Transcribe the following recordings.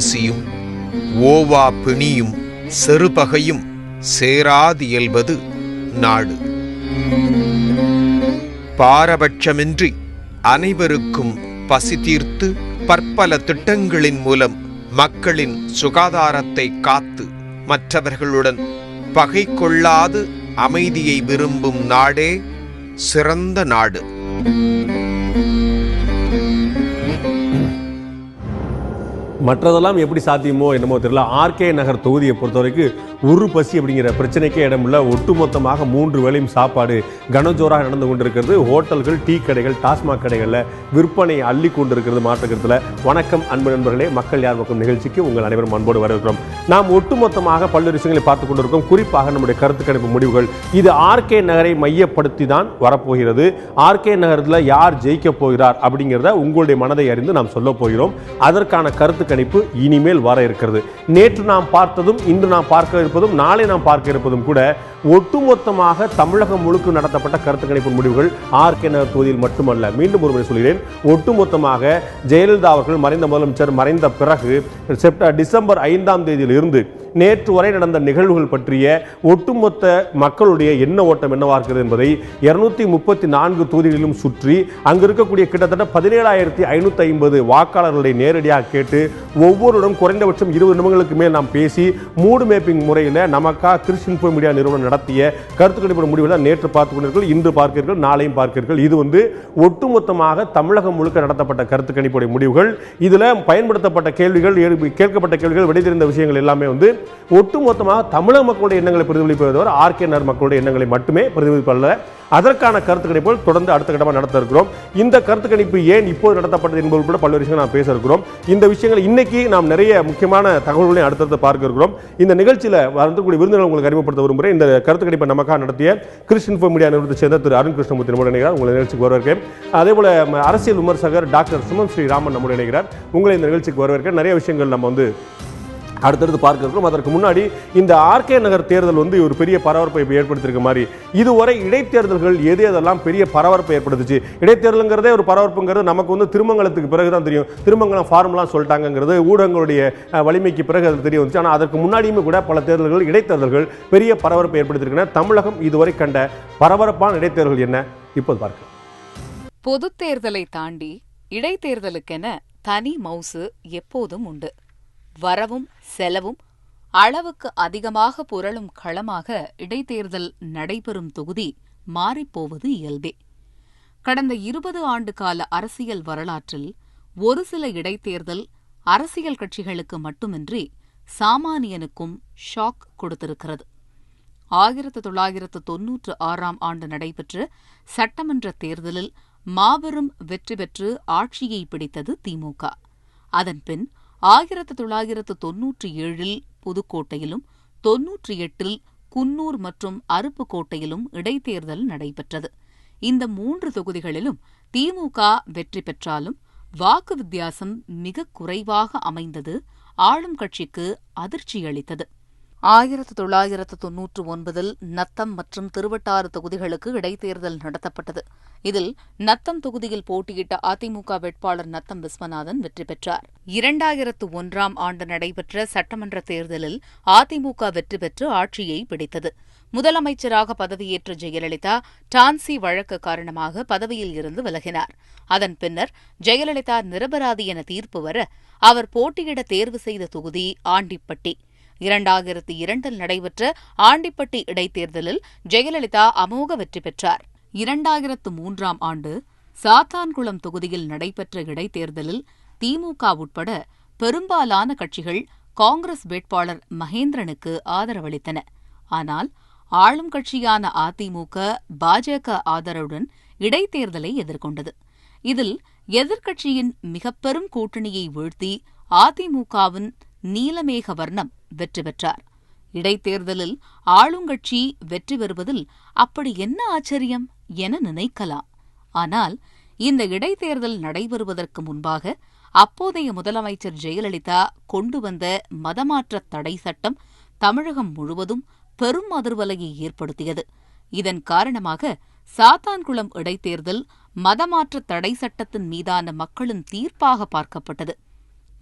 பசியும் ஓவா பிணியும் செருபகையும் சேராது இயல்வது நாடு. பாரபட்சமின்றி அனைவருக்கும் பசி தீர்த்து பற்பல திட்டங்களின் மூலம் மக்களின் சுகாதாரத்தை காத்து மற்றவர்களுடன் பகை கொள்ளாது அமைதியை விரும்பும் நாடே சிறந்த நாடு. மற்றதெல்லாம் எப்படி சாத்தியமோ என்னமோ தெரியல. ஆர்கே நகர் தொகுதியை பொறுத்தவரைக்கும் ஒரு பசி அப்படிங்கிற பிரச்சனைக்கே இடமில்ல. ஒட்டுமொத்தமாக 3 வேளையும் சாப்பாடு கனஜோராக நடந்து கொண்டிருக்கிறது. ஹோட்டல்கள், டீ கடைகள், டாஸ்மாக் கடைகளில் விற்பனை அள்ளி கொண்டிருக்கிறது மாற்றுக்கிறதுல. வணக்கம் அன்பு நண்பர்களே, மக்கள் யார் பக்கம் நிகழ்ச்சிக்கு உங்கள் அனைவரும் அன்போடு வரவேற்கிறோம். நாம் ஒட்டுமொத்தமாக பல்வேறு விஷயங்களை பார்த்துக் கொண்டிருக்கோம். குறிப்பாக நம்முடைய கருத்து கணிப்பு முடிவுகள் இது ஆர்கே நகரை மையப்படுத்தி தான் வரப்போகிறது. ஆர்கே நகரத்தில் யார் ஜெயிக்க போகிறார் அப்படிங்கிறத உங்களுடைய மனதை அறிந்து நாம் சொல்ல போகிறோம். அதற்கான கருத்து கணிப்பு இனிமேல் வர இருக்கிறது. நேற்று நாம் பார்த்ததும், இன்று நாம் பார்க்க இருப்பதும், நாளை நாம் பார்க்க இருப்பதும் கூட ஒட்டுமொத்தமாக தமிழகம் முழுக்க நடத்தப்பட்ட கருத்து கணிப்பு முடிவுகள் ஆர்கே நகர் தொகுதியில் மட்டுமல்ல. மீண்டும் ஒருமுறை சொல்கிறேன், ஒட்டுமொத்தமாக ஜெயலலிதா அவர்கள் மறைந்த முதலமைச்சர் மறைந்த பிறகு டிசம்பர் 5ஆம் தேதியில் இருந்து நேற்று வரை நடந்த நிகழ்வுகள் பற்றிய ஒட்டுமொத்த மக்களுடைய எண்ண ஓட்டம் என்னவா இருக்கிறது என்பதை 234 தொகுதிகளிலும் சுற்றி அங்கு இருக்கக்கூடிய கிட்டத்தட்ட 17,550 வாக்காளர்களை நேரடியாக கேட்டு ஒவ்வொருடம் குறைந்தபட்சம் 20 நிமிடங்களுக்கு மேல் நாம் பேசி மூடு மேப்பிங் முறையில் நமக்கா கிறிஸ்டின் மீடியா நிறுவனம் நடத்திய கருத்து கணிப்பு முடிவுகளை நேற்று பார்த்துக் கொண்டீர்கள், இன்று பார்க்கிறீர்கள், நாளையும் பார்க்கிறீர்கள். இது ஒட்டுமொத்தமாக தமிழகம் முழுக்க நடத்தப்பட்ட கருத்து கணிப்புடைய முடிவுகள். இதில் பயன்படுத்தப்பட்ட கேள்விகள், கேட்கப்பட்ட கேள்விகள், விடைதெரிந்த விஷயங்கள் எல்லாமே ஒட்டுமொத்தமாக தமிழக மக்களுடைய எண்ணங்களை பிரதிபலிப்பவர் ஆர்கே நகர் மக்களுடைய எண்ணங்களை மட்டுமே பிரதிபலிப்பல்ல. அதற்கான கருத்து கணிப்புகள் தொடர்ந்து அடுத்த கட்டமாக நடத்த இருக்கிறோம். இந்த கருத்து கணிப்பு ஏன் இப்போது நடத்தப்பட்டது என்பது கூட பல்வேறு விஷயங்கள் நாம் பேச இருக்கிறோம். இந்த விஷயங்கள் இன்னைக்கு நாம் நிறைய முக்கியமான தகவல்களை அடுத்தடுத்து பார்க்க இருக்கிறோம். இந்த நிகழ்ச்சியில் வரக்கூடிய விருந்தினர் உங்களுக்கு அறிமுகப்படுத்த விரும்புகிறேன். இந்த கருத்து கணிப்பை நமக்காக நடத்திய கிறிஸ்டின் மீடியா நிறுவனத்தை சேர்ந்த திரு அருண் கிருஷ்ணமூர்த்தி நம்முடைய இணைகிறார். உங்களை நிகழ்ச்சிக்கு வரவேற்கிறேன். அதே போல அரசியல் விமர்சகர் டாக்டர் சுமன் ஸ்ரீராமன் நம்முடைய இணைகிறார். உங்களை இந்த நிகழ்ச்சிக்கு வரவேற்கிறேன். நிறைய விஷயங்கள் நம்ம அடுத்தடுத்து பார்க்க இருக்கிறோம். அதற்கு முன்னாடி இந்த ஆர்கே நகர் தேர்தல் ஒரு பெரிய பரபரப்பை ஏற்படுத்தியிருக்க மாதிரி இதுவரை இடைத்தேர்தல்கள் எதெல்லாம் பெரிய பரபரப்பை ஏற்படுத்துச்சு. இடைத்தேர்தலுங்கிறதே ஒரு பரபரப்புங்கிறது நமக்கு திருமங்கலத்துக்கு பிறகுதான் தெரியும். திருமங்கலம் ஃபார்முலாம் சொல்லிட்டாங்கிறது ஊடகங்களுடைய வலிமைக்கு பிறகு அது தெரிய வந்துச்சு. ஆனால் அதற்கு முன்னாடியுமே கூட பல தேர்தல்கள், இடைத்தேர்தல்கள் பெரிய பரபரப்பை ஏற்படுத்தியிருக்கின்றன. தமிழகம் இதுவரை கண்ட பரபரப்பான இடைத்தேர்தல்கள் என்ன இப்போது பார்க்கலாம். பொது தேர்தலை தாண்டி இடைத்தேர்தலுக்கென தனி மவுசு எப்போதும் உண்டு. வரவும் செலவும் அளவுக்கு அதிகமாக புரளும் களமாக இடைத்தேர்தல் நடைபெறும் தொகுதி மாறிப்போவது இயல்பே. கடந்த 20 ஆண்டு கால அரசியல் வரலாற்றில் ஒரு சில இடைத்தேர்தல் அரசியல் கட்சிகளுக்கு மட்டுமின்றி சாமானியனுக்கும் ஷாக் கொடுத்திருக்கிறது. 1996ஆம் ஆண்டு நடைபெற்ற சட்டமன்ற தேர்தலில் மாபெரும் வெற்றி பெற்று ஆட்சியை பிடித்தது திமுக. அதன்பின் 1997இல் புதுக்கோட்டையிலும் 98இல் குன்னூர் மற்றும் அருப்புக்கோட்டையிலும் இடைத்தேர்தல் நடைபெற்றது. இந்த 3 தொகுதிகளிலும் திமுக வெற்றி பெற்றாலும் வாக்கு வித்தியாசம் மிக குறைவாக அமைந்தது ஆளும் கட்சிக்கு அதிர்ச்சியளித்தது. 1999இல் நத்தம் மற்றும் திருவட்டாறு தொகுதிகளுக்கு இடைத்தேர்தல் நடத்தப்பட்டது. இதில் நத்தம் தொகுதியில் போட்டியிட்ட அதிமுக வேட்பாளர் நத்தம் விஸ்வநாதன் வெற்றி பெற்றார். 2001ஆம் ஆண்டு நடைபெற்ற சட்டமன்ற தேர்தலில் அதிமுக வெற்றி பெற்று ஆட்சியை பிடித்தது. முதலமைச்சராக பதவியேற்ற ஜெயலலிதா டான்சி வழக்கு காரணமாக பதவியில் இருந்து விலகினார். அதன் பின்னர் ஜெயலலிதா நிரபராதி என தீர்ப்பு வர அவர் போட்டியிட தேர்வு செய்த தொகுதி ஆண்டிப்பட்டி. 2002இல் நடைபெற்ற ஆண்டிப்பட்டி இடைத்தேர்தலில் ஜெயலலிதா அமோக வெற்றி பெற்றார். 2003ஆம் ஆண்டு சாத்தான்குளம் தொகுதியில் நடைபெற்ற இடைத்தேர்தலில் திமுக உட்பட பெரும்பாலான கட்சிகள் காங்கிரஸ் வேட்பாளர் மகேந்திரனுக்கு ஆதரவளித்தன. ஆனால் ஆளும் கட்சியான அதிமுக பாஜக ஆதரவுடன் இடைத்தேர்தலை எதிர்கொண்டது. இதில் எதிர்க்கட்சியின் மிகப்பெரும் கூட்டணியை வீழ்த்தி அதிமுகவின் நீலமேக வர்ணம் வெற்றி பெற்றார். இடைத்தேர்தலில் ஆளுங்கட்சி வெற்றி பெறுவதில் அப்படி என்ன ஆச்சரியம் என நினைக்கலாம். ஆனால் இந்த இடைத்தேர்தல் நடைபெறுவதற்கு முன்பாக அப்போதைய முதலமைச்சர் ஜெயலலிதா கொண்டு வந்த மதமாற்ற தடை சட்டம் தமிழகம் முழுவதும் பெரும் அதிர்வலையை ஏற்படுத்தியது. இதன் காரணமாக சாத்தான்குளம் இடைத்தேர்தல் மதமாற்ற தடை சட்டத்தின் மீதான மக்களின் தீர்ப்பாக பார்க்கப்பட்டது.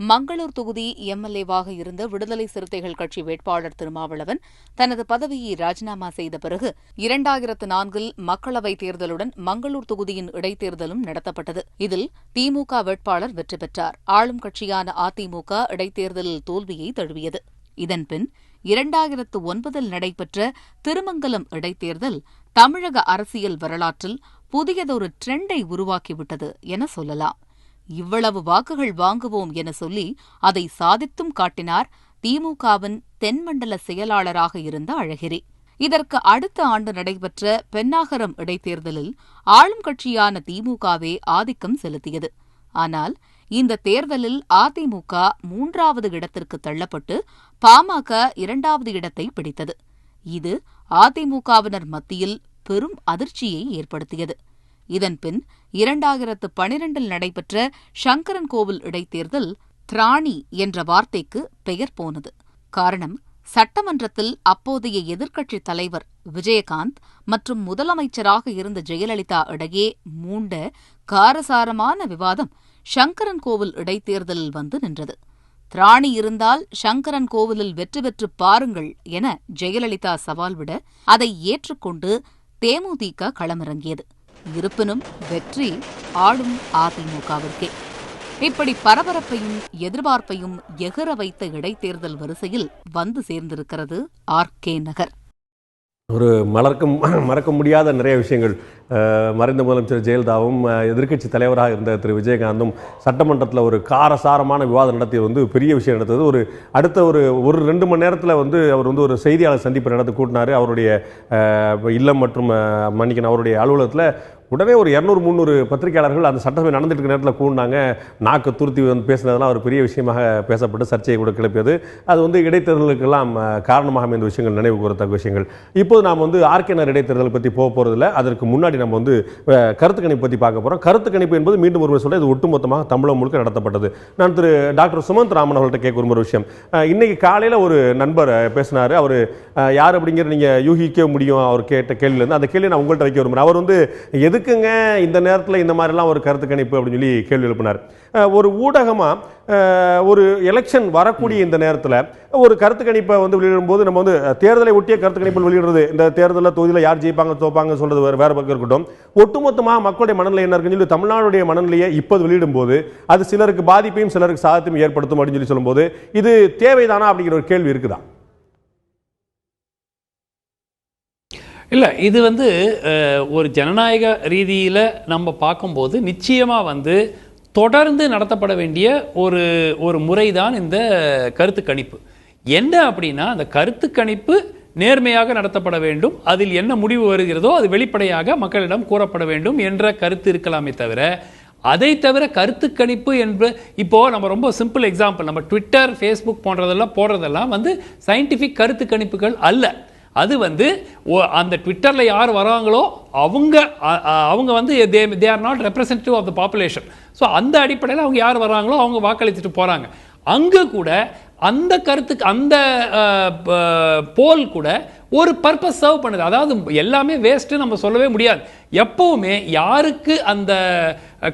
மங்களூர் தொகுதி எம்எல்ஏவாக இருந்த விடுதலை சிறுத்தைகள் கட்சி வேட்பாளர் திருமாவளவன் தனது பதவியை ராஜினாமா செய்த பிறகு 2004 மக்களவைத் தேர்தலுடன் மங்களூர் தொகுதியின் இடைத்தேர்தலும் நடத்தப்பட்டது. இதில் திமுக வேட்பாளர் வெற்றி பெற்றார். ஆளும் கட்சியான அதிமுக இடைத்தேர்தலில் தோல்வியை தழுவியது. இதன்பின் 2009 நடைபெற்ற திருமங்கலம் இடைத்தேர்தல் தமிழக அரசியல் வரலாற்றில் புதியதொரு ட்ரெண்டை உருவாக்கிவிட்டது என சொல்லலாம். இவ்வளவு வாக்குகள் வாங்குவோம் என சொல்லி அதை சாதித்தும் காட்டினார் திமுகவின் தென்மண்டல செயலாளராக இருந்த அழகிரி. இதற்கு அடுத்த ஆண்டு நடைபெற்ற பென்னாகரம் இடைத்தேர்தலில் ஆளும் கட்சியான திமுகவே ஆதிக்கம் செலுத்தியது. ஆனால் இந்த தேர்தலில் அதிமுக 3வது இடத்திற்கு தள்ளப்பட்டு பாமக 2வது இடத்தை பிடித்தது. இது அதிமுகவினர் மத்தியில் பெரும் அதிர்ச்சியை ஏற்படுத்தியது. இதன்பின் 2012 நடைபெற்ற சங்கரன்கோவில் இடைத்தேர்தல் திராணி என்ற வார்த்தைக்கு பெயர் போனது. காரணம், சட்டமன்றத்தில் அப்போதைய எதிர்க்கட்சித் தலைவர் விஜயகாந்த் மற்றும் முதலமைச்சராக இருந்த ஜெயலலிதா இடையே மூண்ட காரசாரமான விவாதம் சங்கரன்கோவில் இடைத்தேர்தலில் வந்து நின்றது. திராணி இருந்தால் சங்கரன்கோவிலில் வெற்றி பெற்று பாருங்கள் என ஜெயலலிதா சவால் விட அதை ஏற்றுக்கொண்டு தேமுதிக களமிறங்கியது. இருப்பினும் வெற்றி ஆளும் அதிமுகவிற்கே. இப்படி பரபரப்பையும் எதிர்பார்ப்பையும் எகர வைத்த இடைத்தேர்தல் வரிசையில் வந்து சேர்ந்திருக்கிறது ஆர்கே நகர். ஒரு மறக்க முடியாத நிறைய விஷயங்கள். மறைந்த முதலமைச்சர் ஜெயலலிதாவும் எதிர்க்கட்சி தலைவராக இருந்த திரு விஜயகாந்தும் சட்டமன்றத்தில் ஒரு காரசாரமான விவாதம் நடத்தியது பெரிய விஷயம் நடந்தது. அடுத்த ஒரு 2 மணி நேரத்தில் அவர் ஒரு செய்தியாளர் சந்திப்பு நடத்தி கூட்டினார். அவருடைய இல்லம் மற்றும் அவருடைய அலுவலகத்தில் உடனே ஒரு 200-300 பத்திரிகையாளர்கள் அந்த சட்டசபை நடந்துட்டு இருக்க நேரத்தில் கூடினாங்க. நாக்கு துருத்தி பேசினதெல்லாம் ஒரு பெரிய விஷயமாக பேசப்பட்டு சர்ச்சையை கூட கிளப்பியது. அது இடைத்தேர்தலுக்கெல்லாம் காரணமாக இந்த விஷயங்கள் நினைவு கூறத்தக்க விஷயங்கள். இப்போது நாம் ஆர்கே நகர் இடைத்தேர்தலை பற்றி போகிறதில்ல. அதற்கு முன்னாடி நம்ம கருத்து கணிப்பு பற்றி பார்க்க போகிறோம். கருத்து கணிப்பு என்பது மீண்டும் ஒரு சொல்ல இது ஒட்டுமொத்தமாக தமிழகம் முழுக்க நடத்தப்பட்டது. நான் திரு டாக்டர் சுமந்த் ராமன் அவர்கள்ட்ட கேட்க ஒரு விஷயம். இன்னைக்கு காலையில் ஒரு நண்பர் பேசினார். அவர் யார் அப்படிங்கிற நீங்கள் யூகிக்க முடியும் அவர் கேட்ட கேள்வியிலேருந்து. அந்த கேள்வியை நான் உங்கள்கிட்ட வைக்க விரும்புகிறேன். அவர் எதுக்குங்க இந்த நேரத்தில் இந்த மாதிரிலாம் ஒரு கருத்து கணிப்பு அப்படின்னு சொல்லி கேள்வி எழுப்பினார். ஒரு ஊடகமாக ஒரு எலெக்ஷன் வரக்கூடிய இந்த நேரத்தில் ஒரு கருத்து கணிப்பை வெளியிடும்போது நம்ம தேர்தலை ஒட்டிய கருத்து கணிப்பில் வெளியிடுறது, இந்த தேர்தலில் தொகுதியில் யார் ஜெயிப்பாங்க தோப்பாங்க சொல்றது வேற பக்கம் இருக்கட்டும், ஒட்டுமொத்தமாக மக்களுடைய மனநிலை என்ன இருக்குன்னு சொல்லி தமிழ்நாடுடைய மனநிலையை இப்போது வெளியிடும் போது அது சிலருக்கு பாதிப்பையும் சிலருக்கு சாதத்தையும் ஏற்படுத்தும் அப்படின்னு சொல்லி சொல்லும்போது இது தேவைதானா அப்படிங்கிற ஒரு கேள்வி இருக்குதா? இல்லை, இது ஒரு ஜனநாயக ரீதியில் நம்ம பார்க்கும்போது நிச்சயமாக தொடர்ந்து நடத்தப்பட வேண்டிய ஒரு முறை தான் இந்த கருத்து கணிப்பு. என்ன அப்படின்னா, அந்த கருத்து கணிப்பு நேர்மையாக நடத்தப்பட வேண்டும், அதில் என்ன முடிவு வருகிறதோ அது வெளிப்படையாக மக்களிடம் கூறப்பட வேண்டும் என்ற கருத்து இருக்கலாமே தவிர, அதை தவிர கருத்து கணிப்பு என்பது இப்போ நம்ம ரொம்ப சிம்பிள் எக்ஸாம்பிள், நம்ம ட்விட்டர் ஃபேஸ்புக் போடுறதெல்லாம் சயின்டிஃபிக் கருத்து கணிப்புகள் அல்ல. அது அந்த ட்விட்டரில் யார் வராங்களோ அவங்க they are not representative of the population. So அந்த அடிப்படையில் அவங்க யார் வராங்களோ அவங்க வாக்களிச்சுட்டு போகிறாங்க. அங்கே கூட அந்த கருத்துக்கு அந்த போல் கூட ஒரு பர்பஸ் சர்வ் பண்ணுது. அதாவது எல்லாமே வேஸ்ட்டு நம்ம சொல்லவே முடியாது. எப்பவுமே யாருக்கு அந்த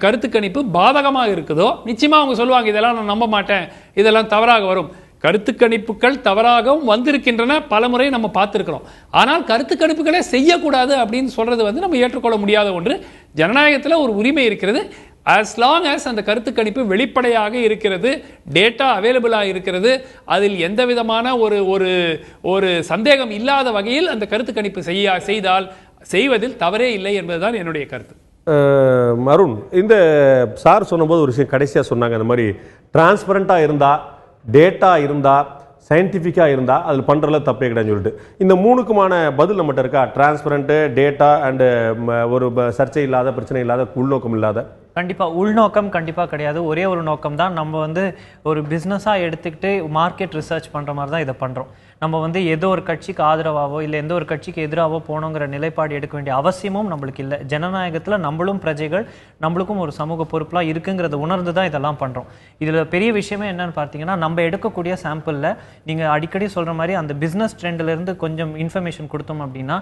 கருத்து கணிப்பு பாதகமாக இருக்குதோ நிச்சயமாக அவங்க சொல்லுவாங்க, இதெல்லாம் நான் நம்ப மாட்டேன், இதெல்லாம் தவறாக வரும். கருத்து கணிப்புகள் தவறாகவும் வந்திருக்கின்றன, பல முறை நம்ம பார்த்துருக்கிறோம். ஆனால் கருத்து கணிப்புகளே செய்யக்கூடாது அப்படின்னு சொல்றது நம்ம ஏற்றுக்கொள்ள முடியாத ஒன்று. ஜனநாயகத்தில் ஒரு உரிமை இருக்கிறது. as long as அந்த கருத்து கணிப்பு வெளிப்படையாக இருக்கிறது, டேட்டா அவைலபிளாக இருக்கிறது, அதில் எந்த விதமான ஒரு சந்தேகம் இல்லாத வகையில் அந்த கருத்து கணிப்பு செய்தால் செய்வதில் தவறே இல்லை என்பதுதான் என்னுடைய கருத்து. அருண், இந்த சார் சொன்னபோது ஒரு விஷயம் கடைசியாக சொன்னாங்க, இந்த மாதிரி டிரான்ஸ்பரண்டாக இருந்தால், டேட்டா இருந்தால், சயின்டிஃபிக்காக இருந்தால் அதில் பண்ணுறதுல தப்பே கிடையாதுன்னு சொல்லிட்டு இந்த 3க்குமான பதில் நம்மகிட்ட இருக்கா? டிரான்ஸ்பரண்ட்டு, டேட்டா அண்டு ஒரு சர்ச்சை இல்லாத, பிரச்சனை இல்லாத, உள்நோக்கம் இல்லாத. கண்டிப்பாக உள்நோக்கம் கண்டிப்பாக கிடையாது. ஒரே ஒரு நோக்கம் தான். நம்ம ஒரு பிஸ்னஸாக எடுத்துக்கிட்டு மார்க்கெட் ரிசர்ச் பண்ணுற மாதிரி தான் இதை பண்ணுறோம். நம்ம ஏதோ ஒரு கட்சிக்கு ஆதரவாகவோ இல்லை எந்த ஒரு கட்சிக்கு எதிராகவோ போகணுங்கிற நிலைப்பாடு எடுக்க வேண்டிய அவசியமும் நம்மளுக்கு இல்லை. ஜனநாயகத்தில் நம்மளும் பிரஜைகள், நம்மளுக்கும் ஒரு சமூக பொறுப்பெலாம் இருக்குங்கிறத உணர்ந்து தான் இதெல்லாம் பண்ணுறோம். இதில் பெரிய விஷயமே என்னன்னு பார்த்தீங்கன்னா, நம்ம எடுக்கக்கூடிய சாம்பிளில் நீங்கள் அடிக்கடி சொல்கிற மாதிரி அந்த பிஸ்னஸ் ட்ரெண்ட்லேருந்து கொஞ்சம் இன்ஃபர்மேஷன் கொடுத்தோம் அப்படின்னா,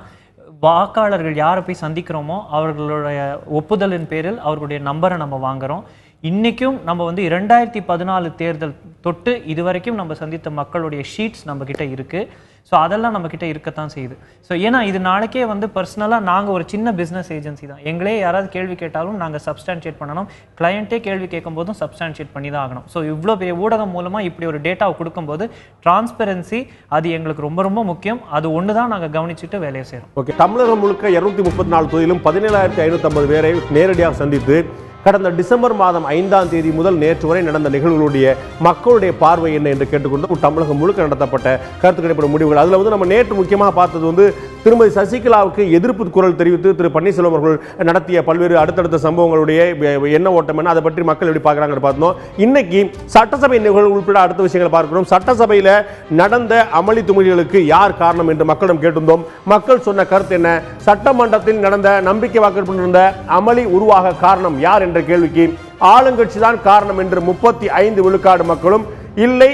வாக்காளர்கள் யாரை போய் சந்திக்கிறோமோ அவர்களுடைய ஒப்புதலின் பேரில் அவர்களுடைய நம்பரை நம்ம வாங்குகிறோம். இன்றைக்கும் நம்ம வந்து 2014 தேர்தல் தொட்டு இதுவரைக்கும் நம்ம சந்தித்த மக்களுடைய ஷீட்ஸ் நம்மக்கிட்ட இருக்குது. ஸோ அதெல்லாம் நம்மக்கிட்ட இருக்கத்தான் செய்யுது. ஸோ ஏன்னா இது நாளைக்கே வந்து பர்சனலாக நாங்கள் ஒரு சின்ன பிஸ்னஸ் ஏஜென்சி தான். எங்களே யாராவது கேள்வி கேட்டாலும் நாங்கள் சப்ஸ்டான்ஷியேட் பண்ணணும். கிளையண்ட்டே கேள்வி கேட்கும் போதும் சப்ஸ்டான்ஷியேட் பண்ணி தான் ஆகணும். ஸோ இவ்வளோ பெரிய ஊடகம் மூலமாக இப்படி ஒரு டேட்டாவை கொடுக்கும்போது டிரான்ஸ்பெரன்சி அது எங்களுக்கு ரொம்ப ரொம்ப முக்கியம். அது ஒன்று தான் நாங்கள் கவனிச்சுட்டு வேலையை செய்கிறோம். ஓகே, தமிழகம் முழுக்க 234 தொகுதியிலும் 17,550 பேரை நேரடியாக சந்தித்து கடந்த டிசம்பர் மாதம் 5ஆம் தேதி முதல் நேற்று வரை நடந்த நிகழ்வுகளுடைய மக்களுடைய பார்வை என்ன என்று கேட்டுக்கொண்டு தமிழகம் முழுக்க நடத்தப்பட்ட கருத்து கணிப்பு முடிவுகள். அதில் வந்து நம்ம நேற்று முக்கியமாக பார்த்தது வந்து திருமதி சசிகலாவுக்கு எதிர்ப்பு குரல் தெரிவித்து திரு பன்னீர்செல்வம் அவர்கள் நடத்திய பல்வேறு அடுத்தடுத்த சம்பவங்களுடைய என்ன ஓட்டம் என்ன, அதை பற்றி மக்கள் எப்படி பார்க்குறாங்க பார்த்தோம். இன்னைக்கு சட்டசபை நிகழ்வுகள் உட்பட அடுத்த விஷயங்களை பார்க்கிறோம். சட்டசபையில் நடந்த அமளி துமிழிகளுக்கு யார் காரணம் என்று மக்களிடம் கேட்டிருந்தோம். மக்கள் சொன்ன கருத்து என்ன, சட்டமன்றத்தில் நடந்த நம்பிக்கை வாக்கெடுப்பில் இருந்த அமளி உருவாக காரணம் யார் என்ற கேள்விக்கு ஆளுங்கட்சி தான் காரணம் என்று 35 விழுக்காடு மக்களும், இல்லை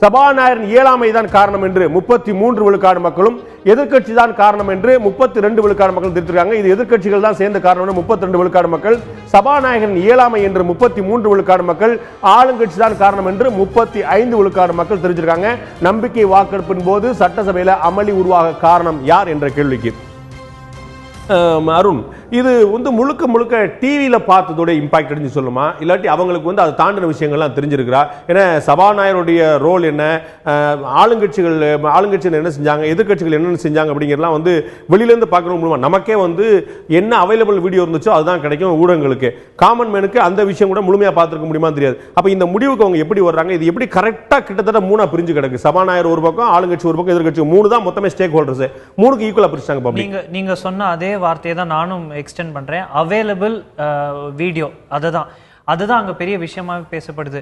சபாநாயகரின் இயலாமை தான் காரணம் என்று 33 விழுக்காடு மக்களும், எதிர்க்கட்சி தான் காரணம் என்று 32 விழுக்காடு மக்கள் தெரிவித்திருக்காங்க. இது எதிர்க்கட்சிகள் தான் சேர்ந்த காரணம் 32 விழுக்காடு மக்கள், சபாநாயகரின் இயலாமை என்று 33 விழுக்காடு மக்கள், ஆளுங்கட்சி தான் காரணம் என்று 35 விழுக்காடு மக்கள் தெரிவிச்சிருக்காங்க. நம்பிக்கை வாக்கெடுப்பின் போது சட்டசபையில் அமளி உருவாக காரணம் யார் என்ற கேள்விக்கு அருண், இது வந்து முழுக்க முழுக்க டிவியில் பார்த்ததோட இம்பாக்ட் அடிஞ்சு சொல்லுமா, இல்லாட்டி அவங்களுக்கு வந்து அதை தாண்டின விஷயங்கள்லாம் தெரிஞ்சிருக்கிறா? ஏன்னா சபாநாயகருடைய ரோல் என்ன, ஆளுங்கட்சிகள் என்ன செஞ்சாங்க, எதிர்கட்சிகள் என்னென்ன செஞ்சாங்க அப்படிங்கிறலாம் வந்து வெளியிலேருந்து பார்க்கணும் மூலமாக நமக்கே வந்து என்ன அவைலபிள் வீடியோ இருந்துச்சோ அதுதான் கிடைக்கும் ஊடகங்களுக்கு. காமன் மேனுக்கு அந்த விஷயம் கூட முழுமையாக பார்த்துருக்க முடியுமா தெரியாது. அப்போ இந்த முடிவுக்கு அவங்க எப்படி வர்றாங்க, இது எப்படி கரெக்டாக கிட்டத்தட்ட 3 பிரிஞ்சு கிடக்கு, சபாநாயகர் ஒரு பக்கம், ஆளுங்கட்சி ஒரு பக்கம், எதிர்கட்சி 3 தான் மொத்தமே ஸ்டேக் ஹோல்டர்ஸ், 3க்கு ஈக்குவலாக பிரிச்சாங்க. நீங்க சொன்ன அதே வார்த்தையை தான் நானும் எக்ஸ்டெண்ட் பண்றேன். அவைலபிள் வீடியோ அதுதான் அங்கே பெரிய விஷயமாக பேசப்படுது.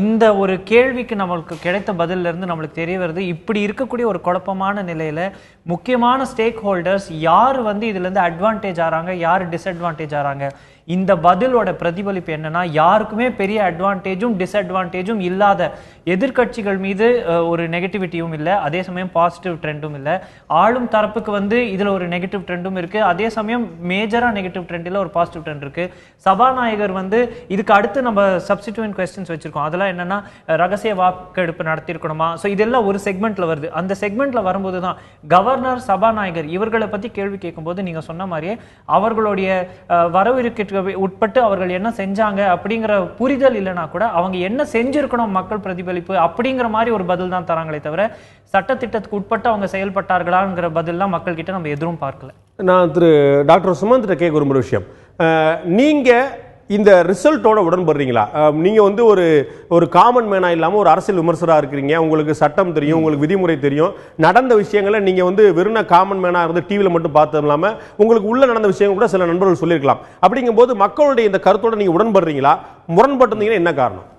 இந்த ஒரு கேள்விக்கு நம்மளுக்கு கிடைத்த பதிலில் இருந்து நம்மளுக்கு தெரிய வருது, இப்படி இருக்கக்கூடிய ஒரு குழப்பமான நிலையில் முக்கியமான ஸ்டேக் ஹோல்டர்ஸ் யார் வந்து இதுலேருந்து அட்வான்டேஜ் ஆகிறாங்க, யார் டிஸ்அட்வான்டேஜ் ஆகிறாங்க. இந்த பதிலோட பிரதிபலிப்பு என்னன்னா, யாருக்குமே பெரிய அட்வான்டேஜும் டிஸ்அட்வான்டேஜும் இல்லாத, எதிர்கட்சிகள் மீது ஒரு நெகட்டிவிட்டியும் இல்லை, அதே சமயம் பாசிட்டிவ் ட்ரெண்டும் இல்லை. ஆளும் தரப்புக்கு வந்து இதில் ஒரு நெகட்டிவ் ட்ரெண்டும் இருக்கு, அதே சமயம் மேஜராக நெகட்டிவ் ட்ரெண்டில் ஒரு பாசிட்டிவ் ட்ரெண்ட் இருக்கு. சபாநாயகர் வந்து இதுக்கு அடுத்து நம்ம சப்ஸ்டிடியூயன்ட் கொஸ்டின்ஸ் வச்சிருக்கோம். அதெல்லாம் என்னன்னா, ரகசிய வாக்கெடுப்பு நடத்திருக்கணுமா, ஸோ இதெல்லாம் ஒரு செக்மெண்ட்ல வருது. அந்த செக்மெண்ட்ல வரும்போது தான் கவர்னர், சபாநாயகர் இவர்களை பற்றி கேள்வி கேட்கும்போது நீங்க சொன்ன மாதிரியே அவர்களுடைய வரவிருக்க உட்பட்டு அவர்கள் என்ன செஞ்சாங்க அப்படிங்கிற புரிதல் இல்லைனா கூட அவங்க என்ன செஞ்சிருக்கணும் மக்கள் பிரதிபலிப்பு அப்படிங்கிற மாதிரி ஒரு பதில் தான் தராங்களே தவிர சட்டத்திட்டத்துக்கு உட்பட்டு அவங்க செயல்பட்டார்களாங்கிற பதிலாம் மக்கள் கிட்ட நம்ம எதுவும் பார்க்கல. நான் திரு டாக்டர் சுமந்த் கேட்க விரும்புகிற விஷயம், நீங்க இந்த ரிசல்ட்டோட உடன்படுறீங்களா? நீங்க வந்து ஒரு காமன் மேனா இல்லாமல் ஒரு அரசியல் விமர்சகராக இருக்கிறீங்க, உங்களுக்கு சட்டம் தெரியும், உங்களுக்கு விதிமுறை தெரியும், நடந்த விஷயங்களை நீங்க வந்து வெறும் காமன் மேனா இருந்து டிவியில் மட்டும் பார்த்தது இல்லாமல் உங்களுக்கு உள்ள நடந்த விஷயங்கள் கூட சில நண்பர்கள் சொல்லியிருக்கலாம். அப்படிங்கும்போது மக்களுடைய இந்த கருத்தோட நீங்க உடன்படுறீங்களா? முரண்பட்டிருந்தீங்கன்னா என்ன காரணம்?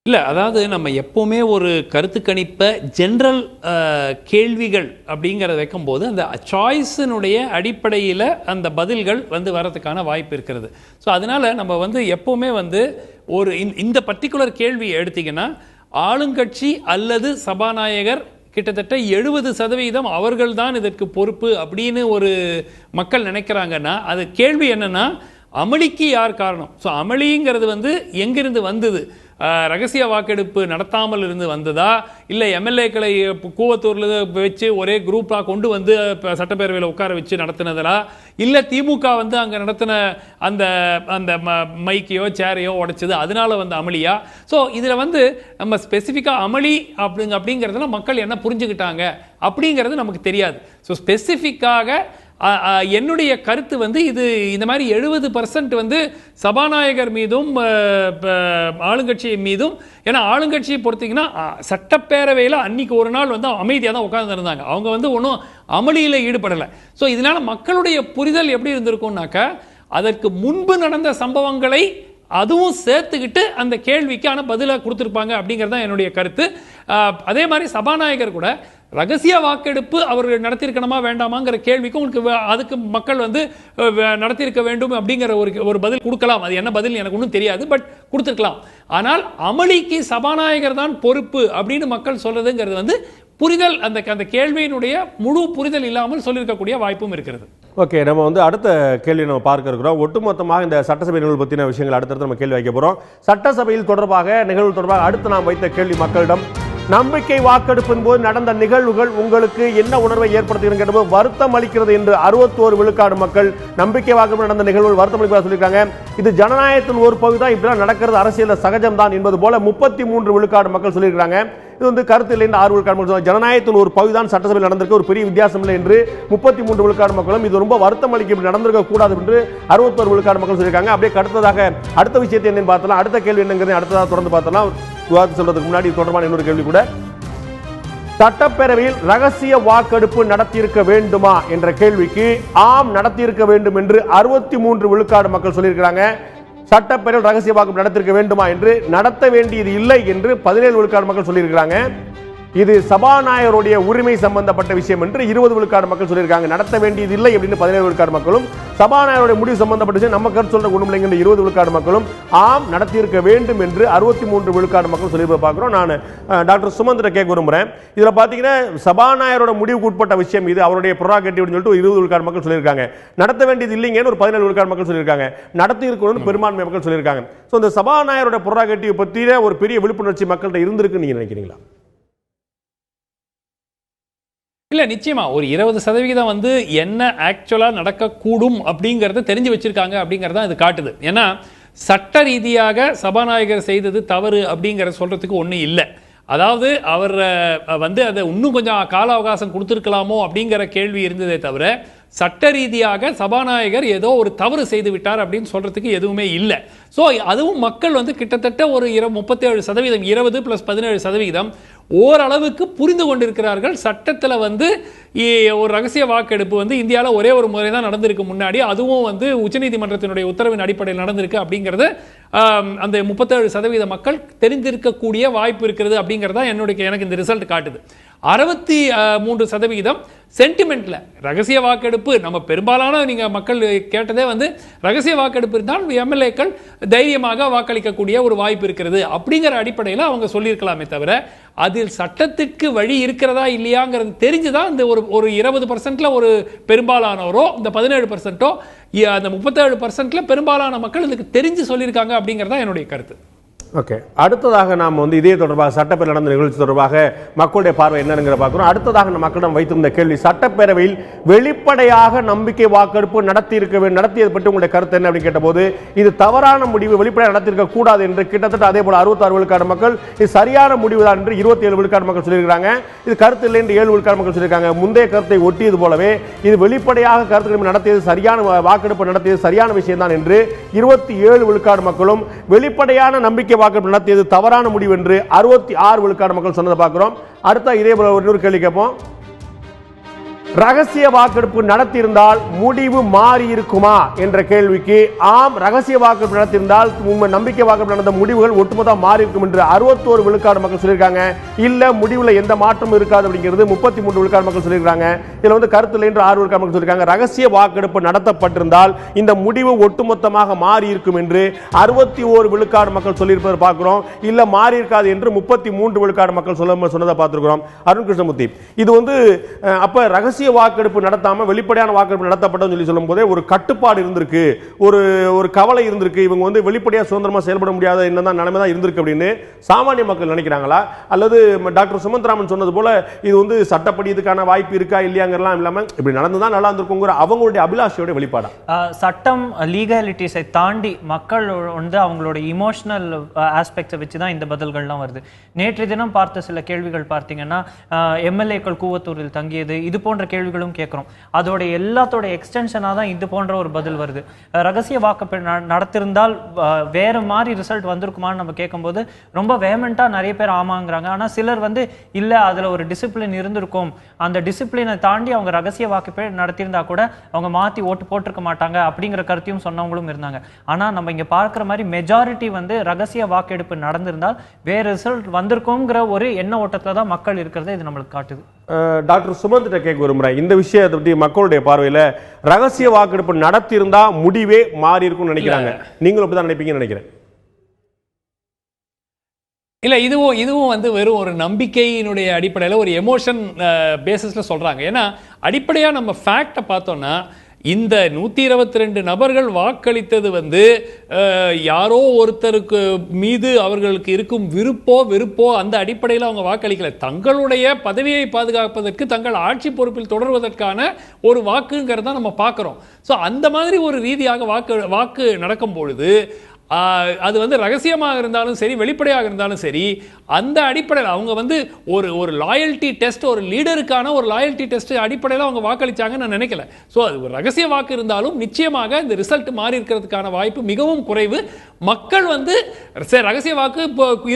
இல்லை, அதாவது நம்ம எப்போவுமே ஒரு கருத்து கணிப்பை ஜென்ரல் கேள்விகள் அப்படிங்கிறத வைக்கும்போது அந்த சாய்ஸினுடைய அடிப்படையில் அந்த பதில்கள் வந்து வரதுக்கான வாய்ப்பு இருக்கிறது. ஸோ அதனால் நம்ம வந்து எப்போவுமே வந்து ஒரு இந்த பர்டிகுலர் கேள்வி எடுத்திங்கன்னா ஆளுங்கட்சி அல்லது சபாநாயகர் கிட்டத்தட்ட 70% அவர்கள் தான் இதற்கு பொறுப்பு அப்படின்னு ஒரு மக்கள் நினைக்கிறாங்கன்னா, அது கேள்வி என்னன்னா அமளிக்கு யார் காரணம்? ஸோ அமளிங்கிறது வந்து எங்கிருந்து வந்தது? ரகசிய வாக்கெடுப்பு நடத்தாமல் இருந்து வந்ததா, இல்லை எம்எல்ஏக்களை கூவத்தூரில் வச்சு ஒரே குரூப்பாக கொண்டு வந்து சட்டப்பேரவையில் உட்கார வச்சு நடத்தினதா, இல்லை திமுக வந்து அங்கே நடத்தின அந்த அந்த மைக்கையோ சேரையோ உடைச்சது அதனால வந்து அமளியா? ஸோ இதில் வந்து நம்ம ஸ்பெசிஃபிக்காக அமளி அப்படிங்கிறதுல மக்கள் என்ன புரிஞ்சுக்கிட்டாங்க அப்படிங்கிறது நமக்கு தெரியாது. ஸோ ஸ்பெசிஃபிக்காக என்னுடைய கருத்து வந்து இது இந்த மாதிரி 70% வந்து சபாநாயகர் மீதும் ஆளுங்கட்சி மீதும். ஏன்னா ஆளுங்கட்சியை பொறுத்தீங்கன்னா சட்டப்பேரவையில் அன்னைக்கு ஒரு நாள் வந்து அமைதியாக தான் உட்கார்ந்து இருந்தாங்க, அவங்க வந்து ஒன்றும் அமளியில் ஈடுபடலை. ஸோ இதனால மக்களுடைய புரிதல் எப்படி இருந்திருக்கும்னாக்கா, அதற்கு முன்பு நடந்த சம்பவங்களை அதுவும் சேர்த்துக்கிட்டு அந்த கேள்விக்கான பதிலாக கொடுத்துருப்பாங்க அப்படிங்கிறது தான் என்னுடைய கருத்து. அதே மாதிரி சபாநாயகர் கூட ரகசிய வாக்கெடுப்பு அவர்கள் நடத்தியிருக்கணுமா வேண்டாமாங்கிற கேள்விக்கு உங்களுக்கு அதுக்கு மக்கள் வந்து நடத்தியிருக்க வேண்டும் அப்படிங்கிற ஒரு பதில் கொடுக்கலாம். அது என்ன பதில் எனக்கு ஒன்றும் தெரியாது, பட் கொடுத்துருக்கலாம். ஆனால் அமளிக்கு சபாநாயகர் தான் பொறுப்பு அப்படின்னு மக்கள் சொல்றதுங்கிறது வந்து புரிதல் அந்த கேள்வியினுடைய முழு புரிதல் இல்லாமல் சொல்லியிருக்கக்கூடிய வாய்ப்பும் இருக்கிறது. ஓகே, நம்ம வந்து அடுத்த கேள்வி நம்ம பார்க்க இருக்கிறோம். ஒட்டுமொத்தமாக இந்த சட்டசபை நிகழ்வு பற்றின விஷயங்கள் அடுத்தடுத்து நம்ம கேள்வி வைக்க போகிறோம். சட்டசபையில் தொடர்பாக நிகழ்வு தொடர்பாக அடுத்து நாம் வைத்த கேள்வி மக்களிடம், நம்பிக்கை வாக்கெடுப்பின் போது நடந்த நிகழ்வுகள் உங்களுக்கு என்ன உணர்வை ஏற்படுத்துகிறது கேட்டபோது வருத்தம் அளிக்கிறது என்று 61 விழுக்காடு மக்கள் நம்பிக்கை வாக்கெடுப்பு நடந்த நிகழ்வுகள் வருத்தம் அளிப்பதாக சொல்லியிருக்காங்க. இது ஜனநாயகத்தின் ஒரு பகுதி தான், இப்படிலாம் நடக்கிறது அரசியல் சகஜம் தான் என்பது போல 33 விழுக்காடு மக்கள் சொல்லியிருக்காங்க. இது வந்து கருத்து இல்லை என்று 6 விழுக்காடு மக்கள், ஜனநாயகத்தின் ஒரு பகுதி தான் சட்டசபையில் நடந்திருக்கு, ஒரு பெரிய வித்தியாசம் இல்லை என்று 33 விழுக்காடு மக்களும், இது ரொம்ப வருத்தம் அளிக்க நடந்திருக்க கூடாது என்று 61 விழுக்காடு மக்கள் சொல்லியிருக்காங்க. அப்படியே அடுத்ததாக அடுத்த விஷயத்தை என்னன்னு பார்த்தலாம், அடுத்த கேள்வி என்னங்கிறது அடுத்ததாக தொடர்ந்து பார்த்தலாம். விவாதம் சொல்றதுக்கு முன்னாடி தொடர்பான இன்னொரு கேள்வி கூட, சட்டப்பேரவையில் ரகசிய வாக்கெடுப்பு நடத்தியிருக்க வேண்டுமா என்ற கேள்விக்கு ஆம் நடத்தியிருக்க வேண்டும் என்று 63 விழுக்காடு மக்கள் சொல்லியிருக்கிறாங்க. சட்டப்பேரவையில் ரகசிய வாக்கெடுப்பு நடத்தியிருக்க வேண்டுமா என்று நடத்த வேண்டியது இல்லை என்று 17 விழுக்காடு மக்கள் சொல்லியிருக்கிறாங்க. இது சபாநாயகருடைய உரிமை சம்பந்தப்பட்ட விஷயம் என்று 20 விழுக்காடு மக்கள் சொல்லியிருக்காங்க. நடத்த வேண்டியது இல்லை அப்படின்னு 17 விழுக்காடு மக்களும், சபாநாயகருடைய முடிவு சம்பந்தப்பட்ட விஷயம் நம்ம கருத்து சொல்ற குணமில்லைங்க 20 விழுக்காடு மக்களும், ஆம் நடத்தியிருக்க வேண்டும் என்று 63 விழுக்காடு மக்கள் சொல்லி பார்க்கிறோம். நான் டாக்டர் சுமந்திர கேட்க விரும்புகிறேன். இதுல பாத்தீங்கன்னா சபாநாயகரோட முடிவுக்கு உட்பட்ட விஷயம், இது அவருடைய ப்ரோராகேட்டிவ் சொல்லிட்டு 20 விழுக்காடு மக்கள் சொல்லியிருக்காங்க. நடத்த வேண்டியது இல்லைங்கன்னு ஒரு 17 விழுக்காடு மக்கள் சொல்லியிருக்காங்க. நடத்தி இருக்கணும்னு பெரும்பான்மை மக்கள் சொல்லியிருக்காங்க. ஸோ இந்த சபாநாயகரோட ப்ரோராகேட்டிவ் பற்றின ஒரு பெரிய விழிப்புணர்ச்சி மக்கள்கிட்ட இருந்திருக்குன்னு நீங்க நினைக்கிறீங்களா? இல்லை, நிச்சயமா ஒரு 20% வந்து என்ன ஆக்சுவலாக நடக்கக்கூடும் அப்படிங்கிறத தெரிஞ்சு வச்சிருக்காங்க அப்படிங்கிறத இது காட்டுது. ஏன்னா சட்ட ரீதியாக சபாநாயகர் செய்தது தவறு அப்படிங்கிறத சொல்றதுக்கு ஒன்றும் இல்லை. அதாவது அவர் வந்து அதை இன்னும் கொஞ்சம் கால அவகாசம் கொடுத்துருக்கலாமோ அப்படிங்கிற கேள்வி இருந்ததே தவிர, சட்ட ரீதியாக சபாநாயகர் ஏதோ ஒரு தவறு செய்து விட்டார் அப்படின்னு சொல்றதுக்கு எதுவுமே இல்லை. ஸோ அதுவும் மக்கள் வந்து கிட்டத்தட்ட ஒரு 37%, 20 + 17% ஓரளவுக்கு புரிந்து கொண்டிருக்கிறார்கள். சட்டத்தில் வந்து ஒரு ரகசிய வாக்கெடுப்பு வந்து இந்தியாவில் ஒரே ஒரு முறை தான் நடந்திருக்கு முன்னாடி, அதுவும் வந்து உச்சநீதிமன்றத்தினுடைய உத்தரவின் அடிப்படையில் நடந்திருக்கு அப்படிங்கிறது அந்த 37% மக்கள் தெரிந்திருக்கக்கூடிய வாய்ப்பு இருக்கிறது அப்படிங்கிறதா எனக்கு இந்த ரிசல்ட் காட்டுது. 63% சென்டிமெண்ட்ல ரகசிய வாக்கெடுப்பு, நம்ம பெரும்பாலான நீங்க மக்கள் கேட்டதே வந்து ரகசிய வாக்கெடுப்பு இருந்தால் எம்எல்ஏக்கள் தைரியமாக வாக்களிக்கக்கூடிய ஒரு வாய்ப்பு இருக்கிறது அப்படிங்கிற அடிப்படையில் அவங்க சொல்லியிருக்கலாமே தவிர, அதில் சட்டத்திற்கு வழி இருக்கிறதா இல்லையாங்கிறது தெரிஞ்சுதான் இந்த ஒரு 20%ல ஒரு பெரும்பாலானவரோ, இந்த 17%ஓ, அந்த 37%ல பெரும்பாலான மக்கள் இதுக்கு தெரிஞ்சு சொல்லியிருக்காங்க அப்படிங்கிறதா என்னுடைய கருத்து. ஓகே, அடுத்ததாக நாம் வந்து இதே தொடர்பாக சட்டப்பேரவை நடந்த நிகழ்ச்சி தொடர்பாக மக்களுடைய பார்வை என்னங்கிற பார்க்கிறோம். அடுத்ததாக நம்ம மக்களிடம் வைத்திருந்த கேள்வி, சட்டப்பேரவையில் வெளிப்படையாக நம்பிக்கை வாக்கெடுப்பு நடத்தியது பற்றி உங்களுடைய கருத்து என்ன அப்படின்னு கேட்டபோது, இது தவறான முடிவு, வெளிப்படையாக நடத்தியிருக்க கூடாது என்று கிட்டத்தட்ட அதே போல 66 விழுக்காடு மக்கள், இது சரியான முடிவு தான் என்று 27 விழுக்காடு மக்கள் சொல்லியிருக்காங்க. இது கருத்து இல்லை என்று 7 விழுக்காடு மக்கள் சொல்லியிருக்காங்க. முந்தைய கருத்தை ஒட்டியது போலவே இது வெளிப்படையாக கருத்து நடத்தியது சரியான வாக்கெடுப்பு நடத்தியது சரியான விஷயம் தான் என்று 27 விழுக்காடு மக்களும், வெளிப்படையான நம்பிக்கை வாக்கெடுப்பு நடத்தியது தவறான முடிவு என்று 66 விழுக்காடு மக்கள் சொன்னதை பார்க்கிறோம். அடுத்த இதே போல ஒரு கேள்வி கேட்போம். ரகசிய வாக்கெடுப்பு நடத்தியிருந்தால் முடிவு மாறி இருக்குமா என்ற கேள்விக்கு ஆம், ரகசிய வாக்கெடுப்பு நடத்தியிருந்தால் நம்பிக்கை வாக்கெடுப்பு நடந்த முடிவுகள் ஒட்டுமொத்தமாக மாறி இருக்கும் என்று 61 விழுக்காடு மக்கள் சொல்லியிருக்காங்க. இல்ல, முடிவுல எந்த மாற்றமும் இருக்காது அப்படிங்கிறது 33 விழுக்காடு மக்கள் சொல்லியிருக்காங்க. இதுல வந்து கருத்து இல்லை என்று 6 விழுக்காடு மக்கள் சொல்லியிருக்காங்க. ரகசிய வாக்கெடுப்பு நடத்தப்பட்டிருந்தால் இந்த முடிவு ஒட்டுமொத்தமாக மாறி இருக்கும் என்று 61 விழுக்காடு மக்கள் சொல்லியிருப்பதை பார்க்கிறோம். இல்ல, மாறி இருக்காது என்று 33 விழுக்காடு மக்கள் சொன்னதை பார்த்திருக்கிறோம். அருண் கிருஷ்ணமூர்த்தி, இது வந்து அப்ப ரகசிய வாக்கெடுப்பு நடத்தாம வெளிப்படையான வாக்கெடுப்பு நடத்தப்பட்டதுன்னு சொல்லி சொல்லும் போதே ஒரு கட்டுப்பாடு இருந்திருக்கு, ஒரு கவலை இருந்திருக்கு, இவங்க வந்து வெளிப்படையா சுதந்திரமா செயல்பட முடியாத என்னதான் நிலைமை தான் இருந்திருக்கு அப்படின்னு சாமானிய மக்கள் நினைக்கிறாங்களா? அல்லது டாக்டர் சுமந்த்ராமன் சொன்னது போல இது வந்து சட்டப்படி இதுக்கான வாய்ப்பு இருக்கா இல்லையாங்கிறலாம் இல்லாம இப்படி நடந்துதான் நல்லா இருந்திருக்குங்கிற அவங்களுடைய அபிலாஷையோட வெளிப்பாடா? சட்டம் லீகாலிட்டிஸை தாண்டி மக்கள் வந்து அவங்களோட இமோஷனல் ஆஸ்பெக்ட்ஸை வச்சு தான் இந்த பதில்கள்லாம் வருது. நேற்று தினம் பார்த்த சில கேள்விகள் பார்த்தீங்கன்னா, எம்எல்ஏக்கள் கூவத்தூரில் தங்கியது, இது போன்ற கேள்விகளும் கேட்கிறோம். அதோட எல்லாத்தோட எக்ஸ்டென்ஷனாக தான் இது போன்ற ஒரு பதில் வருது. ரகசிய வாக்கு நடத்திருந்தால் வேற மாதிரி ரிசல்ட் வந்திருக்குமான்னு நம்ம கேட்கும்போது ரொம்ப வேமெண்டா நிறைய பேர் ஆமாங்கிறாங்க. ஆனால் சிலர் வந்து இல்லை, அதில் ஒரு டிசிப்ளின் இருந்திருக்கும், அந்த டிசிப்ளினை தாண்டி அவங்க ரகசிய வாக்கு நடத்தியிருந்தா கூட அவங்க மாற்றி ஓட்டு போட்டிருக்க மாட்டாங்க அப்படிங்கிற கருத்தையும் சொன்னவங்களும் இருந்தாங்க. ஆனால் நம்ம இங்கே பார்க்குற மாதிரி மெஜாரிட்டி வந்து ரகசிய வாக்கெடுப்பு நடந்திருந்தால் வேற ரிசல்ட் வந்திருக்குங்கிற ஒரு எண்ண ஓட்டத்தில் தான் மக்கள் இருக்கிறத இது நம்மளுக்கு காட்டுது. டாக்டர் சுமந்திர கேட்க விரும்புகிறேன், இந்த விஷயத்தை பற்றி மக்களுடைய பார்வையில் ரகசிய வாக்கெடுப்பு நடத்தியிருந்தா முடிவே மாறி இருக்கும்னு நினைக்கிறாங்க. நீங்களும் அப்படிதான் நினைப்பீங்கன்னு நினைக்கிறேன். இல்லை, இதுவும் வந்து வெறும் ஒரு நம்பிக்கையினுடைய அடிப்படையில் ஒரு எமோஷன் பேசிஸில் சொல்கிறாங்க. ஏன்னா அடிப்படையாக நம்ம ஃபேக்டை பார்த்தோன்னா இந்த 122 நபர்கள் வாக்களித்தது வந்து யாரோ ஒருத்தருக்கு மீது அவர்களுக்கு இருக்கும் வெறுப்போ அந்த அடிப்படையில் அவங்க வாக்களிக்கல. தங்களுடைய பதவியை பாதுகாப்பதற்கு, தங்கள் ஆட்சி பொறுப்பில் தொடர்வதற்கான ஒரு வாக்குங்கிறத நம்ம பார்க்குறோம். ஸோ அந்த மாதிரி ஒரு ரீதியாக வாக்கு நடக்கும் பொழுது அது வந்து ரகசியமாக இருந்தாலும் சரி, வெளிப்படையாக இருந்தாலும் சரி, அந்த அடிப்படையில் அவங்க வந்து ஒரு லாயல்ட்டி டெஸ்ட், ஒரு லீடருக்கான ஒரு லாயல்ட்டி டெஸ்ட் அடிப்படையில் அவங்க வாக்களிச்சாங்கன்னு நான் நினைக்கல. ஸோ அது ஒரு ரகசிய வாக்கு இருந்தாலும் நிச்சயமாக இந்த ரிசல்ட் மாறி இருக்கிறதுக்கான வாய்ப்பு மிகவும் குறைவு. மக்கள் வந்து ரகசிய வாக்கு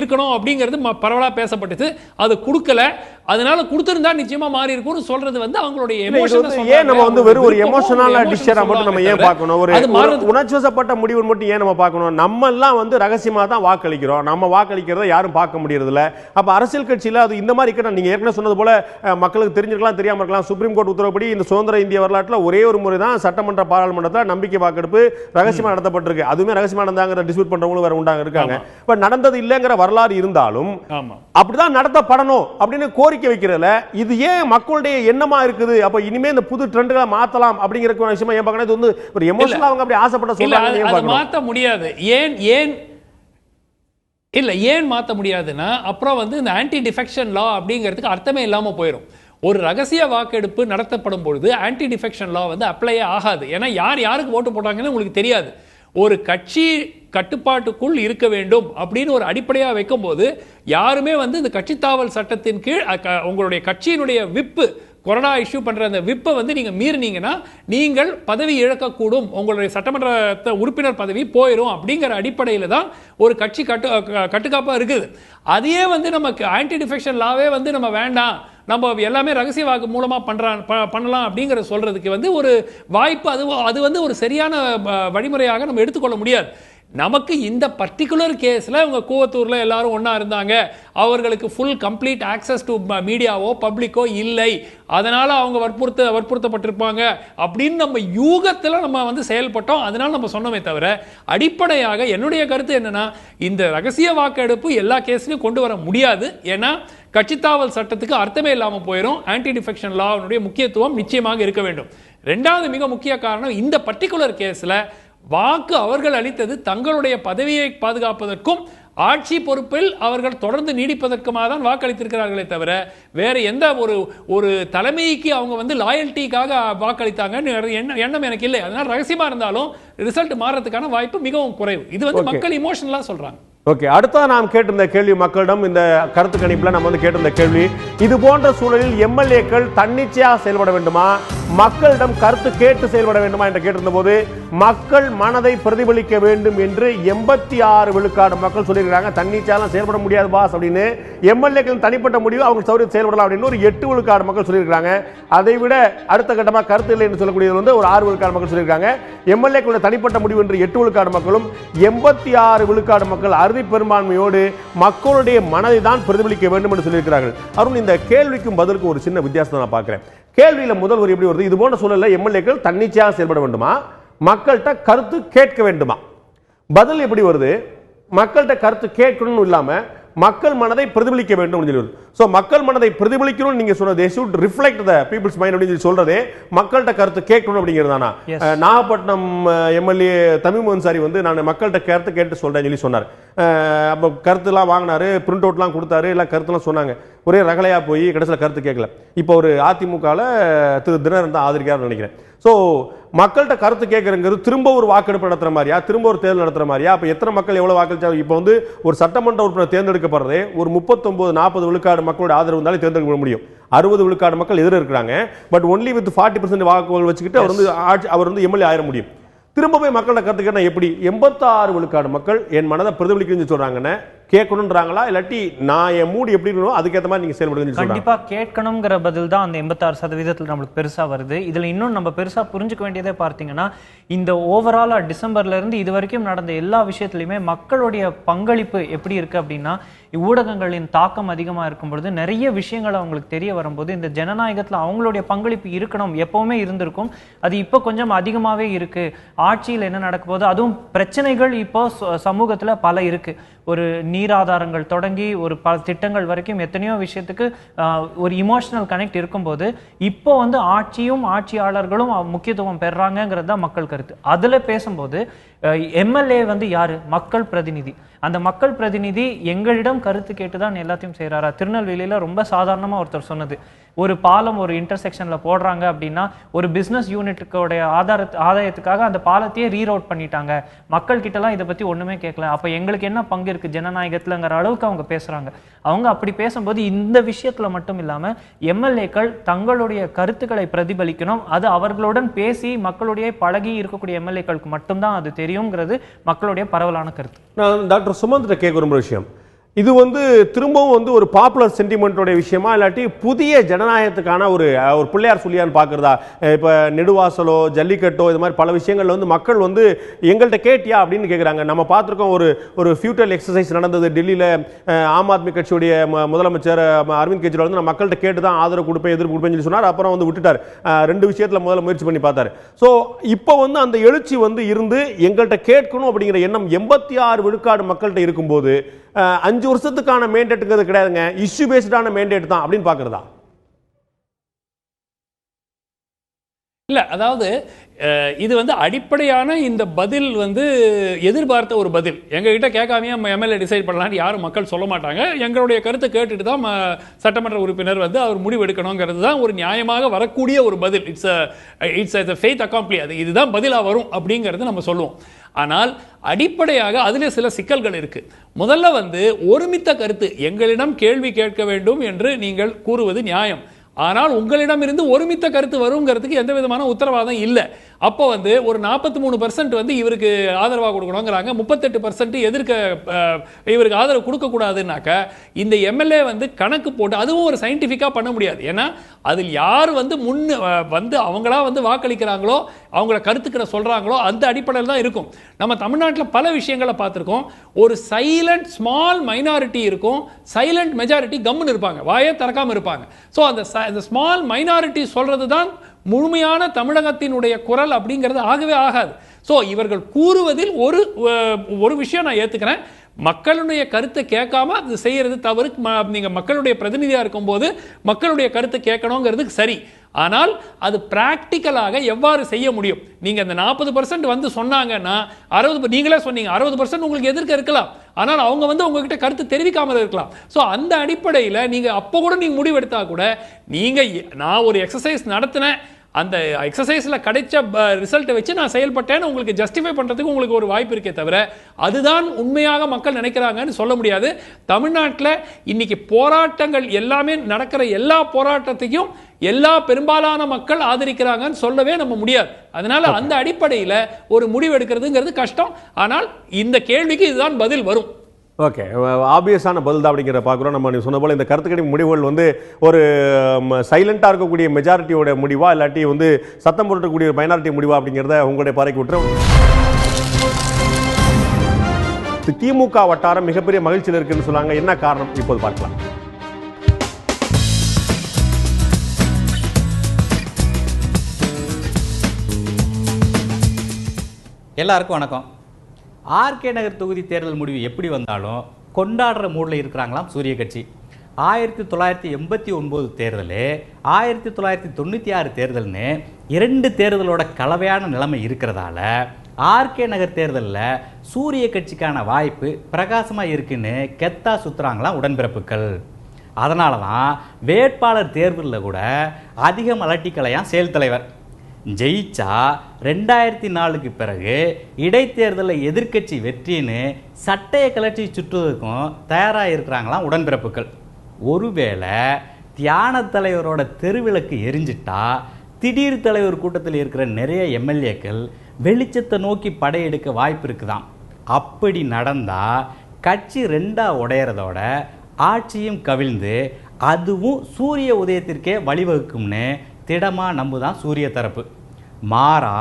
இருக்கணும் அப்படிங்கிறது பரவலாக பேசப்பட்டது, அது கொடுக்கல. அதனால கொடுத்திருந்தா நிச்சயமா மாறி இருக்கும்னு சொல்றது வந்து அவங்களுடைய எமோஷன். ஏன் நம்ம வந்து வெறும் ஒரு எமோஷனல் டிசிஷனை மட்டும் நம்ம ஏன் பார்க்கணும்? ஒரு உணர்ச்சிவசப்பட்ட முடிவு மட்டும் ஏன் நம்ம பார்க்கணும்? நம்ம எல்லாம் வந்து ரகசியமா தான் வாக்களிக்கிறோம். நம்ம வாக்களிக்கிறத யாரும் பார்க்க முடியறது இல்ல. அப்ப அரசியல் கட்சியில அது இந்த மாதிரி இருக்கணும். நீங்க ஏற்கனவே சொன்னது போல மக்களுக்கு தெரிஞ்சிருக்கலாம், தெரியாம இருக்கலாம். சுப்ரீம் கோர்ட் உத்தரவுப்படி இந்த சுதந்திர இந்திய வரலாற்றில் ஒரே ஒரு முறை தான் சட்டமன்ற பாராளுமன்றத்தில் நம்பிக்கை வாக்கெடுப்பு ரகசியமா நடத்தப்பட்டிருக்கு. அதுவுமே ரகசியமா நடந்தாங்கிற டிஸ்பியூட் பண்றவங்களும் வேற உண்டாங்க இருக்காங்க. இப்ப நடந்தது இல்லைங்கிற வரலாறு இருந்தாலும் அப்படிதான் நடத்தப்படணும் அப்படின்னு கோரிக்கை வைக்கிறதுல இது ஏன் மக்களுடைய எண்ணமா இருக்குது? அப்ப இனிமே இந்த புது ட்ரெண்ட்களை மாத்தலாம் அப்படிங்கிற விஷயம் ஏன் பார்க்கணும்? இது வந்து ஒரு எமோஷனலா அவங்க அப்படி ஆசைப்பட்ட சொல்றாங்க. மாத்த முடியாது. ஏன் மாத்த முடியாதுன்னா அப்புறம் வந்து இந்த ஆன்டி டிஃபெக்ஷன் லா அப்படிங்கிறதுக்கு அர்த்தமே இல்லாம போயிடும். ஒரு ரகசிய வாக்கெடுப்பு நடத்தப்படும் பொழுது ஆன்டி டிஃபெக்ஷன் லா வந்து அப்ளையே ஆகாது. ஏன்னா யாருக்கு ஓட்டு போட்டாங்கன்னு உங்களுக்கு தெரியாது. ஒரு கட்சி கட்டுப்பாட்டுக்குள் இருக்க வேண்டும் அப்படின்னு ஒரு அடிப்படையாக வைக்கும்போது யாருமே வந்து இந்த கட்சித்தாவல் சட்டத்தின் கீழ் உங்களுடைய கட்சியினுடைய விப்பு கொரோனா இஷ்யூ பண்ற அந்த விப்பை வந்து நீங்க மீறினீங்கன்னா நீங்கள் பதவி இழக்கக்கூடும், உங்களுடைய சட்டமன்ற உறுப்பினர் பதவி போயிடும் அப்படிங்கிற அடிப்படையில் தான் ஒரு கட்சி கட்டுக்காப்பா இருக்குது. அதையே வந்து நமக்கு ஆன்டி டிஃபெக்ஷன் லாவே வந்து நம்ம வேண்டாம், நம்ம எல்லாமே ரகசிய வாக்கு மூலமா பண்ணலாம் அப்படிங்கிற சொல்றதுக்கு வந்து ஒரு வாய்ப்பு அது வந்து ஒரு சரியான வழிமுறையாக நம்ம எடுத்துக்கொள்ள முடியாது. நமக்கு இந்த பர்டிகுலர் கேஸில் அவங்க கூவத்தூரில் எல்லாரும் ஒன்றா இருந்தாங்க, அவர்களுக்கு ஃபுல் கம்ப்ளீட் ஆக்சஸ் டு மீடியாவோ பப்ளிக்கோ இல்லை, அதனால் அவங்க வற்புறுத்தப்பட்டிருப்பாங்க அப்படின்னு நம்ம யூகத்தில் நம்ம வந்து செயல்பட்டோம். அதனால் நம்ம சொன்னோமே தவிர அடிப்படையாக என்னுடைய கருத்து என்னன்னா, இந்த ரகசிய வாக்கெடுப்பு எல்லா கேஸ்லையும் கொண்டு வர முடியாது. ஏன்னா கட்சித்தாவல் சட்டத்துக்கு அர்த்தமே இல்லாமல் போயிடும். ஆன்டி டிஃபெக்ஷன் லாவுடைய முக்கியத்துவம் நிச்சயமாக இருக்க வேண்டும். ரெண்டாவது மிக முக்கிய காரணம், இந்த பர்டிகுலர் கேஸில் வாக்கு அவர்கள் அளித்தது தங்களுடைய பதவியை பாதுகாப்பதற்கும் ஆட்சி பொறுப்பில் அவர்கள் தொடர்ந்து நீடிப்பதற்குமாக தான் வாக்களித்திருக்கிறார்களே தவிர வேற எந்த ஒரு தலைமைக்கு அவங்க வந்து லாயல்ட்டிக்காக வாக்களித்தாங்கன்னு எண்ணம் எனக்கு இல்லை. அதனால ரகசியமா இருந்தாலும் ரிசல்ட் மாறதுக்கான வாய்ப்பு மிகவும் குறைவு. இது வந்து மக்கள் இமோஷனலா சொல்றாங்க. ஓகே, அடுத்தா நாம் கேட்டிருந்த கேள்வி, மக்களிடம் இந்த கருத்து கணிப்புல நம்ம வந்து கேட்டிருந்த கேள்வி, இது போன்ற சூழலில் எம்எல்ஏக்கள் தன்னிச்சையாக செயல்பட வேண்டுமா, மக்களிடம் கருத்து கேட்டு செயல்பட வேண்டுமா என்று கேட்டிருந்த போது மக்கள் மனதை பிரதிபலிக்க வேண்டும் என்று 86 விழுக்காடு மக்கள் சொல்லியிருக்காங்க. தன்னிச்சையாலாம் செயல்பட முடியாது பாஸ் அப்படின்னு. எம்எல்ஏக்கள் தனிப்பட்ட முடிவு அவங்க சௌரியத்தை செயல்படலாம் அப்படின்னு ஒரு 8 விழுக்காடு மக்கள் சொல்லியிருக்காங்க. அதை விட அடுத்த கட்டமாக கருத்து இல்லை என்று சொல்லக்கூடியது வந்து ஒரு 6 விழுக்காடு மக்கள் சொல்லியிருக்காங்க. எம்எல்ஏக்களுடைய தனிப்பட்ட முடிவு என்று 8 விழுக்காடு மக்களும் 86 விழுக்காடு மக்கள் அறுதி பெரும்பான்மையோடு மக்களுடைய மனதை தான் பிரதிபலிக்க வேண்டும் என்று சொல்லியிருக்கிறார்கள். அருண், இந்த கேள்விக்கும் பதிலுக்கு ஒரு சின்ன வித்தியாசத்தை நான் பார்க்கிறேன். கேள்வியில முதல் ஒரு எப்படி வருது, இது போன்ற சூழலில் எம்எல்ஏக்கள் தன்னிச்சையாக செயல்பட வேண்டுமா, மக்கள்கிட்ட கருத்து கேட்க வேண்டுமா? பதில் எப்படி வருது, மக்கள்கிட்ட கருத்து கேட்கணும்னு இல்லாம மக்கள் மனதை பிரதிபலிக்க வேண்டும். சோ மக்கள் மனதை பிரதிபலிக்கணும் நீங்க சொன்னது, they should reflect the people's mind அப்படின்னு சொல்றதே மக்கள்கிட்ட கருத்து கேட்கணும் அப்படிங்கிறதானா? நாகப்பட்டினம் எம்எல்ஏ தமிழ் அன்சாரி வந்து நான் மக்கள்கிட்ட கருத்து கேட்டு சொல்றேன்னு சொல்லி சொன்னார். அப்போ கருத்துலாம் வாங்கினாரு, பிரிண்ட் அவுட்லாம் கொடுத்தாரு, எல்லாம் கருத்துலாம் சொன்னாங்க. ஒரே ரகலையா போய் கடைசியில் கருத்து கேட்கல. இப்போ ஒரு அதிமுகவில் திரு தினகரன் தான் ஆதரிக்காருன்னு நினைக்கிறேன். ஸோ மக்கள்கிட்ட கருத்து கேட்கறங்கிறது திரும்ப ஒரு வாக்கெடுப்பு நடத்துற மாதிரியா, திரும்ப ஒரு தேர்தல் நடத்துற மாதிரியா? அப்போ எத்தனை மக்கள் எவ்வளவு வாக்களிச்சாங்க? இப்போ வந்து ஒரு சட்டமன்ற உறுப்பினர் தேர்ந்தெடுக்கப்படுறதே ஒரு 39-40 விழுக்காடு மக்களோட ஆதரவு இருந்தாலும் தேர்ந்தெடுக்க முடியும். 60 விழுக்காடு மக்கள் எதிர இருக்கிறாங்க. பட் ஒன்லி வித் 40% வாக்குகள் வச்சுக்கிட்டு அவர் வந்து எம்எல்ஏ ஆயிர முடியும். திரும்ப போய் மக்களோட கருத்து கேட்டா எப்படி? 86 விழுக்காடு மக்கள் என் மனதை பிரதிபலிக்குன்னு சொல்றாங்கன்னு கேட்கணும்ன்றாங்களா, இல்லாட்டி நான் என் மூடு எப்படி இருக்கணும் அதுக்கேற்ற மாதிரி நீங்க செயல்படுங்க? கண்டிப்பா கேட்கணுங்கிற பதில் தான் அந்த 86% நம்மளுக்கு பெருசா வருது. இதுல இன்னும் நம்ம பெருசா புரிஞ்சுக்க வேண்டியதே பார்த்தீங்கன்னா, இந்த ஓவராலா டிசம்பர்ல இருந்து இது வரைக்கும் நடந்த எல்லா விஷயத்திலுமே மக்களுடைய பங்களிப்பு எப்படி இருக்கு அப்படின்னா, ஊடகங்களின் தாக்கம் அதிகமா இருக்கும் பொழுது நிறைய விஷயங்கள் அவங்களுக்கு தெரிய வரும்போது இந்த ஜனநாயகத்துல அவங்களுடைய பங்களிப்பு இருக்கணும், எப்பவுமே இருந்திருக்கும். அது இப்போ கொஞ்சம் அதிகமாவே இருக்கு. ஆட்சியில் என்ன நடக்க போகுது, அதுவும் பிரச்சனைகள் இப்போ சமூகத்துல பல இருக்கு. ஒரு நீர் ஆதாரங்கள் தொடங்கி ஒரு திட்டங்கள் வரைக்கும் எத்தனையோ விஷயத்துக்கு ஒரு இமோஷனல் கனெக்ட் இருக்கும்போது இப்போ வந்து ஆட்சியும் ஆட்சியாளர்களும் முக்கியத்துவம் பெறாங்கிறது தான் மக்கள் கருத்து. அதில் பேசும்போது எம்எல்ஏ வந்து யாரு? மக்கள் பிரதிநிதி. அந்த மக்கள் பிரதிநிதி எங்களிடம் கருத்து கேட்டுதான் எல்லாத்தையும் செய்யறாரா? திருநெல்வேலியில ரொம்ப சாதாரணமா ஒருத்தர் சொன்னது, ஒரு பாலம் ஒரு இன்டர்செக்ஷன்ல போடுறாங்க அப்படின்னா ஒரு பிசினஸ் யூனிட்டுடைய ஆதாயத்துக்காக அந்த பாலத்தையே ரீரவுட் பண்ணிட்டாங்க, மக்கள் கிட்ட எல்லாம் இதை பத்தி ஒண்ணுமே கேட்கல, அப்ப எங்களுக்கு என்ன பங்கு இருக்கு ஜனநாயகத்துலங்கிற அளவுக்கு அவங்க பேசுறாங்க. அவங்க அப்படி பேசும்போது இந்த விஷயத்துல மட்டும் இல்லாம எம்எல்ஏக்கள் தங்களுடைய கருத்துக்களை பிரதிபலிக்கணும். அது அவர்களுடன் பேசி மக்களுடைய பழகி இருக்கக்கூடிய எம்எல்ஏக்களுக்கு மட்டும்தான் அது தெரியுங்கிறது மக்களுடைய பரவலான கருத்து. நான் டாக்டர் சுமந்த் கேட்க விரும்புகிற விஷயம், இது வந்து திரும்பவும் வந்து ஒரு பாப்புலர் சென்டிமெண்ட்டோட விஷயமா இல்லாட்டி புதிய ஜனநாயகத்துக்கான ஒரு பிள்ளையார் சொல்லியான்னு பார்க்குறதா? இப்போ நெடுவாசலோ ஜல்லிக்கட்டோ இது மாதிரி பல விஷயங்கள்ல வந்து மக்கள் வந்து எங்கள்கிட்ட கேட்டியா அப்படின்னு கேட்குறாங்க. நம்ம பார்த்துருக்கோம், ஒரு ஃபியூட்டல் எக்ஸசைஸ் நடந்தது டெல்லியில். ஆம் ஆத்மி கட்சியுடைய முதலமைச்சர் அரவிந்த் கெஜ்ரிவால் வந்து நான் மக்கள்கிட்ட கேட்டு தான் ஆதரவு கொடுப்பேன் எதிர்ப்பு கொடுப்பேன்னு சொல்லி சொன்னார். அப்புறம் வந்து விட்டுட்டார். 2 விஷயத்தில் முதல்ல முயற்சி பண்ணி பார்த்தாரு. ஸோ இப்போ வந்து அந்த எழுச்சி வந்து இருந்து எங்கள்கிட்ட கேட்கணும் அப்படிங்கிற எண்ணம் 86 விழுக்காடு மக்கள்கிட்ட இருக்கும்போது 5 வருஷத்துக்கான மேண்டேட்டுங்கிறது கிடையாதுங்க, இஷ்யூ பேஸ்டான மேண்டேட் தான் அப்படின்னு பார்க்கறதா? இல்லை, அதாவது இது வந்து அடிப்படையான இந்த பதில் வந்து எதிர்பார்த்த ஒரு பதில். எங்ககிட்ட கேட்காமையே எம்எல்ஏ டிசைட் பண்ணலான்னு யாரும் மக்கள் சொல்ல மாட்டாங்க. எங்களுடைய கருத்தை கேட்டுட்டு தான் சட்டமன்ற உறுப்பினர் வந்து அவர் முடிவு எடுக்கணுங்கிறது தான் ஒரு நியாயமாக வரக்கூடிய ஒரு பதில். இட்ஸ் ஃபெய்த் அக்காம்ப்ளி, அது இதுதான் பதிலாக வரும் அப்படிங்கிறது நம்ம சொல்லுவோம். ஆனால் அடிப்படையாக அதில் சில சிக்கல்கள் இருக்கு. முதல்ல வந்து ஒருமித்த கருத்து, எங்களிடம் கேள்வி கேட்க வேண்டும் என்று நீங்கள் கூறுவது நியாயம். ஆனால் உங்களிடமிருந்து ஒருமித்த கருத்து வருங்கிறதுக்கு எந்த விதமான உத்தரவாதம் இல்லை. அப்போ வந்து ஒரு 43% வந்து இவருக்கு ஆதரவாக கொடுக்கணுங்கிறாங்க, 38% எதிர்க்க இவருக்கு ஆதரவு கொடுக்கக்கூடாதுன்னாக்க இந்த எம்எல்ஏ வந்து கணக்கு போட்டு, அதுவும் ஒரு சயின்டிஃபிக்காக பண்ண முடியாது. ஏன்னா அதில் யார் வந்து வந்து அவங்களா வந்து வாக்களிக்கிறாங்களோ, அவங்கள கருத்துக்களை சொல்கிறாங்களோ அந்த அடிப்படையில் தான் இருக்கும். நம்ம தமிழ்நாட்டில் பல விஷயங்களை பார்த்துருக்கோம். ஒரு சைலண்ட் ஸ்மால் மைனாரிட்டி இருக்கும், சைலண்ட் மெஜாரிட்டி கம்முன்னு இருப்பாங்க, வாயே திறக்காமல் இருப்பாங்க. ஸோ அந்த ஸ்மால் மைனாரிட்டி சொல்கிறது தான் முழுமையான தமிழகத்தினுடைய குரல் அப்படிங்கிறது ஆகவே ஆகாது. ஸோ இவர்கள் கூறுவதில் ஒரு விஷயம் நான் ஏற்றுக்கிறேன், மக்களுடைய கருத்தை கேட்காம அது செய்யறது தவறு. நீங்கள் மக்களுடைய பிரதிநிதியாக இருக்கும்போது மக்களுடைய கருத்தை கேட்கணுங்கிறது சரி. ஆனால் அது பிராக்டிக்கலாக எவ்வாறு செய்ய முடியும்? நீங்கள் அந்த 40% வந்து சொன்னாங்கன்னா 60, நீங்களே சொன்னீங்க 60% உங்களுக்கு எதிர்க்க இருக்கலாம், ஆனால் அவங்க வந்து உங்ககிட்ட கருத்து தெரிவிக்காமல் இருக்கலாம். ஸோ அந்த அடிப்படையில் நீங்கள் அப்போ கூட நீங்கள் முடிவெடுத்தா கூட, நீங்கள் நான் ஒரு எக்ஸசைஸ் நடத்தினேன், அந்த எக்ஸசைஸில் கிடைச்ச ரிசல்ட்டை வச்சு நான் செயல்பட்டேன்னு உங்களுக்கு ஜஸ்டிஃபை பண்ணுறதுக்கு உங்களுக்கு ஒரு வாய்ப்பு இருக்கே தவிர அதுதான் உண்மையாக மக்கள் நினைக்கிறாங்கன்னு சொல்ல முடியாது. தமிழ்நாட்டில் இன்னைக்கு போராட்டங்கள் எல்லாமே நடக்கிற எல்லா போராட்டத்தையும் எல்லா பெரும்பாலான மக்கள் ஆதரிக்கிறாங்கன்னு சொல்லவே நம்ம முடியாது. அதனால அந்த அடிப்படையில் ஒரு முடிவு எடுக்கிறதுங்கிறது கஷ்டம். ஆனால் இந்த கேள்விக்கு இதுதான் பதில் வரும். ஓகே, ஆப்வியஸான பதில் தான் அப்படிங்கிற பார்க்குறோம். நம்ம சொன்ன போல் இந்த கருத்துக்கணி முடிவுகள் வந்து ஒரு சைலண்டாக இருக்கக்கூடிய மெஜாரிட்டியோட முடிவா இல்லாட்டி வந்து சத்தம் போட்டக்கூடிய மைனாரிட்டி முடிவா அப்படிங்கிறத உங்களுடைய பாறைக்கு விட்டுரும். திமுக வட்டாரம் மிகப்பெரிய மகிழ்ச்சியில் இருக்குன்னு சொன்னாங்க, என்ன காரணம் இப்போது பார்க்கலாம். எல்லாருக்கும் வணக்கம். ஆர்கே நகர் தொகுதி தேர்தல் முடிவு எப்படி வந்தாலும் கொண்டாடுற மூடில் இருக்கிறாங்களாம் சூரிய கட்சி. 1989 தேர்தல், 1996 தேர்தல்னு 2 தேர்தலோட கலவையான நிலைமை இருக்கிறதால ஆர்கே நகர் தேர்தலில் சூரிய கட்சிக்கான வாய்ப்பு பிரகாசமாக இருக்குன்னு கெத்தா சுற்றுறாங்களாம் உடன்பிறப்புகள். அதனால தான் வேட்பாளர் தேர்தலில் கூட அதிகம் அலட்டிக்கலையாம் செயல் தலைவர். ஜெயிச்சா 2004க்கு பிறகு இடைத்தேர்தலில் எதிர்க்கட்சி வெற்றின்னு சட்டையை கலற்றி சுற்றுவதற்கும் தயாராக இருக்கிறாங்களாம் உடன்பிறப்புகள். ஒருவேளை தியான தலைவரோட தெருவிளக்கு எரிஞ்சிட்டா திடீர் தலைவர் கூட்டத்தில் இருக்கிற நிறைய எம்எல்ஏக்கள் வெளிச்சத்தை நோக்கி படையெடுக்க வாய்ப்பு இருக்குதாம். அப்படி நடந்தால் கட்சி 2ஆ உடையறதோட ஆட்சியும் கவிழ்ந்து அதுவும் சூரிய உதயத்திற்கே வழிவகுக்கும்னு திடமாக நம்புதான் சூரிய தரப்பு. மாறா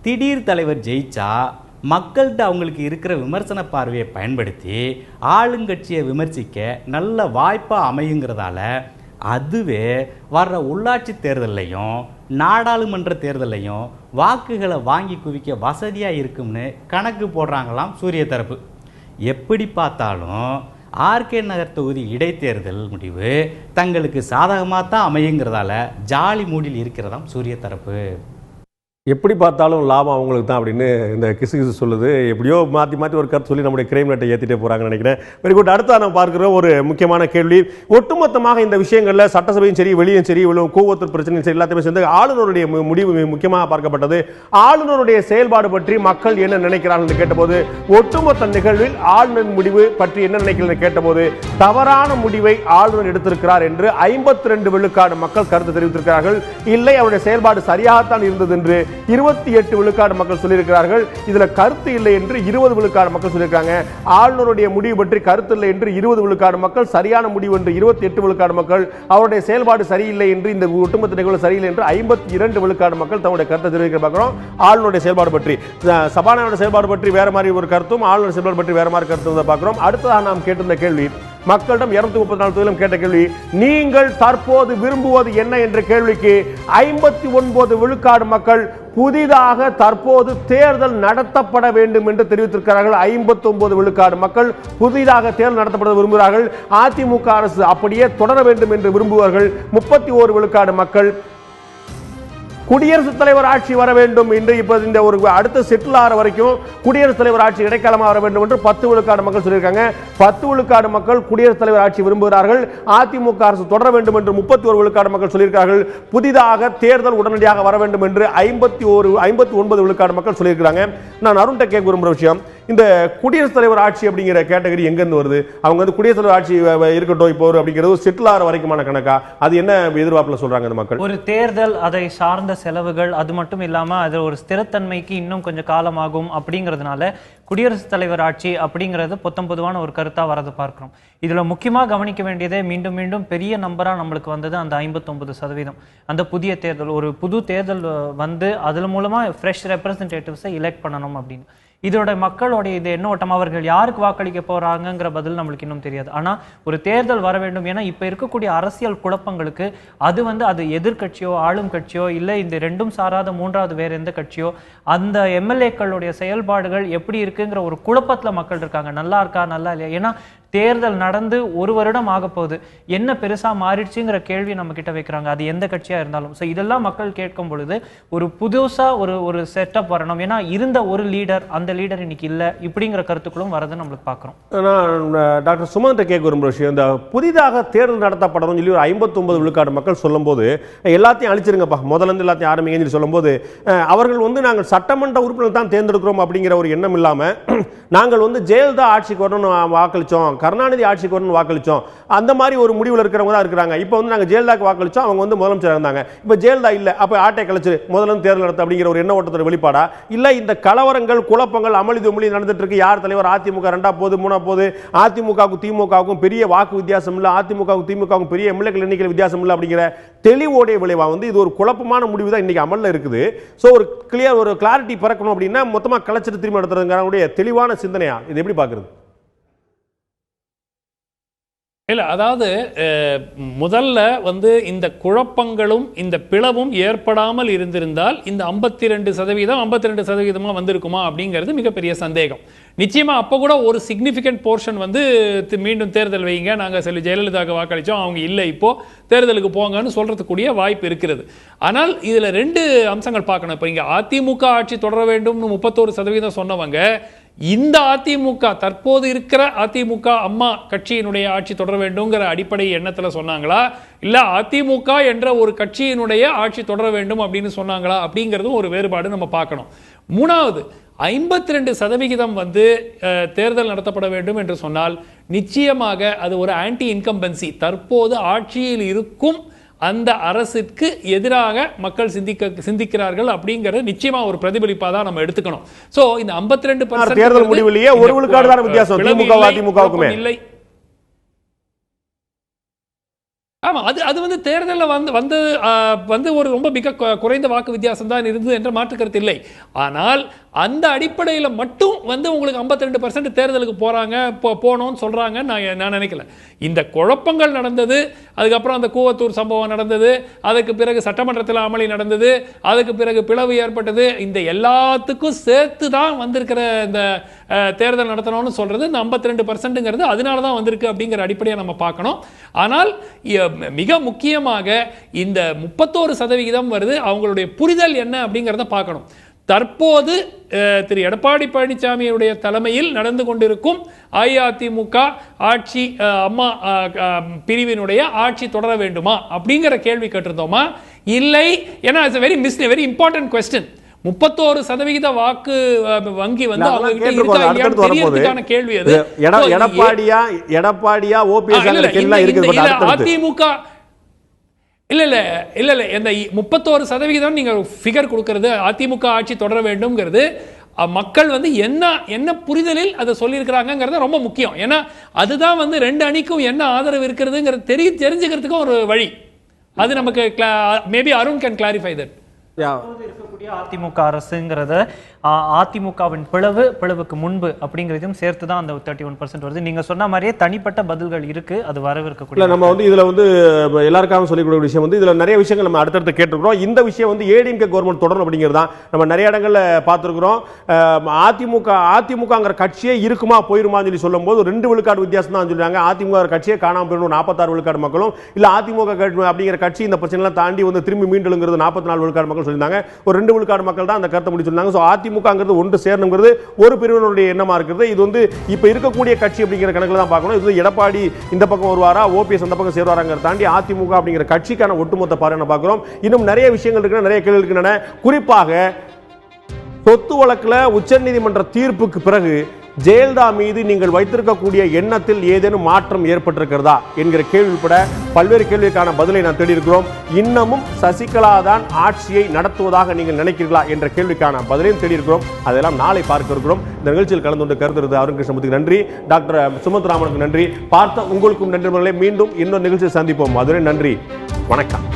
திடீர் தலைவர் ஜெயிச்சா மக்கள்கிட்ட அவங்களுக்கு இருக்கிற விமர்சன பார்வையை பயன்படுத்தி ஆளுங்கட்சியை விமர்சிக்க நல்ல வாய்ப்பாக அமையுங்கிறதால அதுவே வர்ற உள்ளாட்சி தேர்தலையும் நாடாளுமன்ற தேர்தலையும் வாக்குகளை வாங்கி குவிக்க வசதியாக இருக்கும்னு கணக்கு போடுறாங்களாம் சூரிய தரப்பு. எப்படி பார்த்தாலும் ஆர்கே நகர் தொகுதி இடைத்தேர்தல் முடிவு தங்களுக்கு சாதகமாக தான் அமையுங்கிறதால ஜாலி மூடில் இருக்கிறதாம் சூரிய தரப்பு. எப்படி பார்த்தாலும் லாபம் அவங்களுக்கு தான் அப்படின்னு இந்த கிசு சொல்லுது. எப்படியோ மாற்றி மாற்றி ஒரு கருத்து சொல்லி நம்முடைய கிரைம் ரேட்டை ஏற்றிட்டே போகிறாங்கன்னு நினைக்கிறேன். Very good. அடுத்தா நம்ம பார்க்குற ஒரு முக்கியமான கேள்வி, ஒட்டுமொத்தமாக இந்த விஷயங்களில் சட்டசபையும் சரி வெளியும் சரி கூவத்தூர் பிரச்சனையும் சரி எல்லாத்தையுமே சேர்ந்து ஆளுநருடைய முடிவு முக்கியமாக பார்க்கப்பட்டது. ஆளுநருடைய செயல்பாடு பற்றி மக்கள் என்ன நினைக்கிறார்கள் என்று கேட்டபோது, ஒட்டுமொத்த நிகழ்வில் ஆளுநர் முடிவு பற்றி என்ன நினைக்கிறார்கள் கேட்டபோது தவறான முடிவை ஆளுநர் எடுத்திருக்கிறார் என்று 52 விழுக்காடு மக்கள் கருத்து தெரிவித்திருக்கிறார்கள். இல்லை, அவருடைய செயல்பாடு சரியாகத்தான் இருந்தது என்று 28 விழுக்காடு மக்கள் சொல்லியிருக்கிறார்கள். இதுல கருத்து இல்லை என்று 20 விழுக்காடு மக்கள் சொல்லியிருக்காங்க. ஆளுநருடைய முடிவு பற்றி கருத்து இல்லை என்று 20 விழுக்காடு மக்கள், சரியான முடிவு என்று 28 விழுக்காடு மக்கள், அவருடைய செயல்பாடு சரியில்லை என்று இந்த ஒட்டுமொத்த நிகழ்வு சரியில்லை என்று 52 விழுக்காடு மக்கள் தங்களுடைய கருத்தை தெரிவிக்க பார்க்கிறோம். ஆளுநருடைய செயல்பாடு பற்றி, சபாநாயகருடைய செயல்பாடு பற்றி வேற மாதிரி ஒரு கருத்தும் ஆளுநர் செயல்பாடு பற்றி வேற மாதிரி கருத்தும் பார்க்கிறோம். அடுத்ததாக நாம் கேட்டிருந்த கேள்வி, மக்களிடம் 234 தொகுதியிலும் கேட்ட கேள்வி, நீங்கள் தற்போது விரும்புவது என்ன என்ற கேள்விக்கு 59 விழுக்காடு மக்கள் புதிதாக தற்போது தேர்தல் நடத்தப்பட வேண்டும் என்று தெரிவித்திருக்கிறார்கள். 59 விழுக்காடு மக்கள் புதிதாக தேர்தல் நடத்தப்பட விரும்புகிறார்கள். அதிமுக அரசு அப்படியே தொடர வேண்டும் என்று விரும்புவார்கள். 31 விழுக்காடு மக்கள் குடியரசுத் தலைவர் ஆட்சி வர வேண்டும் என்று இப்ப இந்த ஒரு அடுத்த செட்டில் ஆகிற வரைக்கும் குடியரசுத் தலைவர் ஆட்சி இடைக்காலமாக வர வேண்டும் என்று 10 விழுக்காடு மக்கள் சொல்லியிருக்காங்க. 10 விழுக்காடு மக்கள் குடியரசுத் தலைவர் ஆட்சி விரும்புகிறார்கள். அதிமுக அரசு தொடர வேண்டும் என்று 31 விழுக்காடு மக்கள் சொல்லியிருக்கார்கள். புதிதாக தேர்தல் உடனடியாக வர வேண்டும் என்று 59 விழுக்காடு மக்கள் சொல்லியிருக்காங்க. நான் அருண்ட கேட்க விரும்புகிற விஷயம், இந்த குடியரசுத் தலைவர் ஆட்சி அப்படிங்கிற கேட்டகரி எங்கிருந்து வருது? அவங்க வந்து குடியரசுத் தலைவர் ஆட்சி இருக்கட்டும் இப்போ அப்படிங்கிறது செட்டில் ஆகிற வரைக்குமான கணக்கா? அது என்ன எதிர்பார்ப்பில் சொல்றாங்க இந்த மக்கள்? ஒரு தேர்தல், அதை சார்ந்த செலவுகள், அது மட்டும் இல்லாமல் அது ஒரு ஸ்திரத்தன்மைக்கு இன்னும் கொஞ்சம் காலமாகும் அப்படிங்கிறதுனால குடியரசுத் தலைவர் ஆட்சி அப்படிங்கிறது பொதுவான ஒரு கருத்தாக வரது பார்க்குறோம். இதில் முக்கியமாக கவனிக்க வேண்டியதே மீண்டும் மீண்டும் பெரிய நம்பராக நம்மளுக்கு வந்தது அந்த 59%. அந்த புதிய தேர்தல், ஒரு புது தேர்தல் வந்து அதில் மூலமாக ஃப்ரெஷ் ரெப்ரசன்டேட்டிவ்ஸை எலெக்ட் பண்ணணும் அப்படின்னு. இதோட மக்களோட இது என்ன ஓட்டம், அவர்கள் யாருக்கு வாக்களிக்க போறாங்கிற பதில் நம்மளுக்கு இன்னும் தெரியாது. ஆனா ஒரு தேர்தல் வர வேண்டும். ஏன்னா இப்ப இருக்கக்கூடிய அரசியல் குழப்பங்களுக்கு அது எதிர்கட்சியோ ஆளும் கட்சியோ இல்லை இந்த ரெண்டும் சாராத மூன்றாவது வேற எந்த கட்சியோ அந்த எம்எல்ஏக்களுடைய செயல்பாடுகள் எப்படி இருக்குங்கிற ஒரு குழப்பத்துல மக்கள் இருக்காங்க. நல்லா இருக்கா நல்லா இல்லையா? ஏன்னா தேர்தல் நடந்து 1 வருடம் ஆக போகுது, என்ன பெருசா மாறிடுச்சுங்கிற கேள்வி நம்ம கிட்ட வைக்கிறாங்க, அது எந்த கட்சியா இருந்தாலும். ஸோ இதெல்லாம் மக்கள் கேட்கும் பொழுது ஒரு புதுசா ஒரு செட்டப் வரணும். ஏன்னா இருந்த ஒரு லீடர், அந்த லீடர் இன்னைக்கு இல்லை, இப்படிங்கிற கருத்துக்களும் வரது நம்மளுக்கு பார்க்குறோம். டாக்டர் சுமந்த் கேட்க விரும்புகிற விஷயம், இந்த புதிதாக தேர்தல் நடத்தப்படணும் சொல்லி ஒரு 59 விழுக்காடு மக்கள் சொல்லும் போது எல்லாத்தையும் அழிச்சிருங்கப்பா, முதல்ல இருந்து எல்லாத்தையும் ஆரம்பிங்கன்னு சொல்லி சொல்லும் போது அவர்கள் நாங்கள் சட்டமன்ற உறுப்பினர் தான் தேர்ந்தெடுக்கிறோம் அப்படிங்கிற ஒரு எண்ணம் இல்லாம நாங்கள் ஜெயலலிதா ஆட்சிக்கு வரணும்னு வாக்களிச்சோம், கருணாநிதி ஆட்சிக்கு வரணும்னு வாக்களிச்சோம், அந்த மாதிரி ஒரு முடிவில் இருக்கிறவங்க தான் இருக்கிறாங்க. இப்போ நாங்கள் ஜெயலலிதாக்கு வாக்களிச்சோம், அவங்க முதலமைச்சர் இருந்தாங்க, இப்போ ஜெயலலிதா இல்லை, அப்போ ஆட்டை கழிச்சு முதல்ல தேர்தல் நடத்த அப்படிங்கிற ஒரு எண்ண ஓட்டத்தோட வெளிப்பாடா? இல்லை இந்த கலவரங்கள் குழப்பங்கள் அமளி துமளி நடந்துட்டு இருக்கு, யார் தலைவர், அதிமுக 2 போது 3 போது, அதிமுகவுக்கும் திமுகவுக்கும் பெரிய வாக்கு வித்தியாசம் இல்லை, அதிமுகவுக்கும் திமுகவுக்கும் பெரிய எம்எல்ஏக்கள் எண்ணிக்கை வித்தியாசம் இல்லை அப்படிங்கிற தெளிவோடைய விளைவா இது ஒரு குழப்பமான முடிவு தான் இன்னைக்கு அமல்ல இருக்குது. ஸோ ஒரு கிளியர் ஒரு கிளாரிட்டி பிறக்கணும் அப்படின்னா மொத்தமாக கலைச்சிட்டு திரும்ப நடத்துறதுங்கிறவங்களுடைய தெளிவான சிந்தனையா இது எப்படி பார்க்குறது? இல்லை, அதாவது முதல்ல இந்த குழப்பங்களும் இந்த பிளவும் ஏற்படாமல் இருந்திருந்தால் இந்த 52% வந்திருக்குமா அப்படிங்கிறது மிகப்பெரிய சந்தேகம். நிச்சயமாக அப்போ கூட ஒரு சிக்னிஃபிகண்ட் போர்ஷன் மீண்டும் தேர்தல் வைங்க, நாங்கள் சொல்லி ஜெயலலிதாவுக்கு வாக்களித்தோம், அவங்க இல்லை இப்போ தேர்தலுக்கு போங்கன்னு சொல்கிறதுக்கூடிய வாய்ப்பு இருக்கிறது. ஆனால் இதில் 2 அம்சங்கள் பார்க்கணும். இப்போ இங்கே அதிமுக ஆட்சி தொடர வேண்டும்னு 31% சொன்னவங்க இந்த அதிமுக தற்போது இருக்கிற அதிமுக அம்மா கட்சியினுடைய ஆட்சி தொடர வேண்டும்ங்கிற அடிப்படை எண்ணத்தில் சொன்னாங்களா, இல்லை அதிமுக என்ற ஒரு கட்சியினுடைய ஆட்சி தொடர வேண்டும் அப்படின்னு சொன்னாங்களா அப்படிங்கிறதும் ஒரு வேறுபாடு நம்ம பார்க்கணும். மூணாவது, 52% தேர்தல் நடத்தப்பட வேண்டும் என்று சொன்னால் நிச்சயமாக அது ஒரு ஆன்டி இன்கம்பன்சி, தற்போது ஆட்சியில் இருக்கும் அந்த அரசுக்கு எதிராக மக்கள் சிந்திக்கிறார்கள் அப்படிங்கறது நிச்சயமா ஒரு பிரதிபலிப்பா தான் நம்ம எடுத்துக்கணும். சோ இந்த 52% தேர்தல் முடிவிலேயே 1 விழுக்காடு தான் வித்தியாசம் திமுக அதிமுகவுக்குமே. இல்லை, ஆமா, அது தேர்தலில் ஒரு ரொம்ப மிக குறைந்த வாக்கு வித்தியாசம் தான் இருந்தது என்ற மாற்று கருத்து இல்லை. ஆனால் அந்த அடிப்படையில் மட்டும் வந்து உங்களுக்கு 52% தேர்தலுக்கு போனோம்னு சொல்கிறாங்க நான் நினைக்கல. இந்த குழப்பங்கள் நடந்தது, அதுக்கப்புறம் அந்த கூவத்தூர் சம்பவம் நடந்தது, அதுக்கு பிறகு சட்டமன்றத்தில் அமளி நடந்தது, அதுக்கு பிறகு பிளவு ஏற்பட்டது, இந்த எல்லாத்துக்கும் சேர்த்து தான் வந்திருக்கிற இந்த தேர்தல் நடத்தணும்னு சொல்கிறது இந்த 52%ங்கிறது அதனால தான் வந்திருக்கு அப்படிங்கிற அடிப்படையை நம்ம பார்க்கணும். ஆனால் மிக முக்கியமாக இந்த 31% வருது, அவங்களுடைய புரிதல் என்ன அப்படிங்கிறத பார்க்கணும். தற்போது திரு எடப்பாடி பழனிசாமியுடைய தலைமையில் நடந்து கொண்டிருக்கும் அஇஅதிமுக ஆட்சி அம்மா பிரிவினுடைய ஆட்சி தொடர வேண்டுமா அப்படிங்கிற கேள்வி கேட்டிருந்தோமா இல்லை? ஏன்னா இட்ஸ் வெரி இம்பார்ட்டன்ட் கொஸ்டின். 31% வாக்கு வங்கி வந்து அவங்க கேள்வி அது. எடப்பாடியா ஓபிஎஸ் அதிமுக இல்ல இந்த 31% நீங்க ஃபிகர் கொடுக்கிறது அதிமுக ஆட்சி தொடர வேண்டும்ங்கிறது மக்கள் வந்து என்ன புரிதலில் அதை சொல்லியிருக்கிறாங்கிறது ரொம்ப முக்கியம். ஏன்னா அதுதான் வந்து ரெண்டு அணிக்கும் என்ன ஆதரவு இருக்கிறதுங்கிறது தெரிஞ்சுக்கிறதுக்கும் ஒரு வழி. அது நமக்கு maybe Arun can clarify that. இருக்கக்கூடிய அதிமுக அரசுங்கிறத அதிமுகவின் பிளவுக்கு முன்பு அப்படிங்கிறதையும் சேர்த்து தான் அந்த 31% வருது. நீங்க சொன்ன மாதிரியே தனிப்பட்ட பதில்கள் இருக்கு, அது வரவிருக்கக்கூடிய. நம்ம வந்து இதுல வந்து எல்லாருக்காகவும் சொல்லிக்கூடிய விஷயம் வந்து இதுல நிறைய விஷயங்கள் நம்ம அடுத்தடுத்து கேட்டிருக்கிறோம். இந்த விஷயம் வந்து ஏடிஎம்கே கவர்மெண்ட் தொடரும் அப்படிங்கிறது தான் நம்ம நிறைய இடங்கள்ல பார்த்துருக்கிறோம். அதிமுகங்கிற கட்சியே இருக்குமா போயிருமான்னு சொல்லி சொல்லும் போது 2 விழுக்காடு வித்தியாசம் தான் சொல்றாங்க. அதிமுக கட்சியே காணாம போயிடும் 46 விழுக்காடு மக்களும், இல்ல அதிமுக அப்படிங்கிற கட்சி இந்த பிரச்சனைலாம் தாண்டி வந்து திரும்பி மீண்டெழுங்கிறது 44 விழுக்காடு மக்கள் சொல்லியிருந்தாங்க. ஒரு 2 விழுக்காடு மக்கள் தான் அந்த கருத்தை முடிச்சிருந்தாங்க. ஸோ அதிமுகங்கிறது ஒன்று சேரணுங்கிறது ஒரு பிரிவினருடைய எண்ணமா இருக்கிறது. இது வந்து இப்ப இருக்கக்கூடிய கட்சி அப்படிங்கிற கணக்கில் தான் பார்க்கணும். இது எடப்பாடி இந்த பக்கம் வருவாரா, ஓபிஎஸ் அந்த பக்கம் சேருவாராங்கிற தாண்டி அதிமுக அப்படிங்கிற கட்சிக்கான ஒட்டுமொத்த பார்வை பார்க்கிறோம். இன்னும் நிறைய விஷயங்கள் இருக்கின்றன, நிறைய கேள்வி இருக்கின்றன. குறிப்பாக சொத்து வழக்கில் உச்சநீதிமன்ற தீர்ப்புக்கு பிறகு ஜெயலலிதா மீது நீங்கள் வைத்திருக்கக்கூடிய எண்ணத்தில் ஏதேனும் மாற்றம் ஏற்பட்டிருக்கிறதா என்கிற கேள்வி உட்பட பல்வேறு கேள்விக்கான பதிலை நான் தேடியிருக்கிறோம். இன்னமும் சசிகலா தான் ஆட்சியை நடத்துவதாக நீங்கள் நினைக்கிறீர்களா என்ற கேள்விக்கான பதிலையும் தேடியிருக்கிறோம். அதெல்லாம் நாளை பார்க்க இருக்கிறோம். இந்த நிகழ்ச்சியில் கலந்து கொண்டு கருத்து அருண் கிருஷ்ணமூர்த்திக்கு நன்றி, டாக்டர் சுமந்த் ராமனுக்கு நன்றி, பார்த்த உங்களுக்கும் நன்றி. மீண்டும் இன்னொரு நிகழ்ச்சியை சந்திப்போம். அதுவரை நன்றி, வணக்கம்.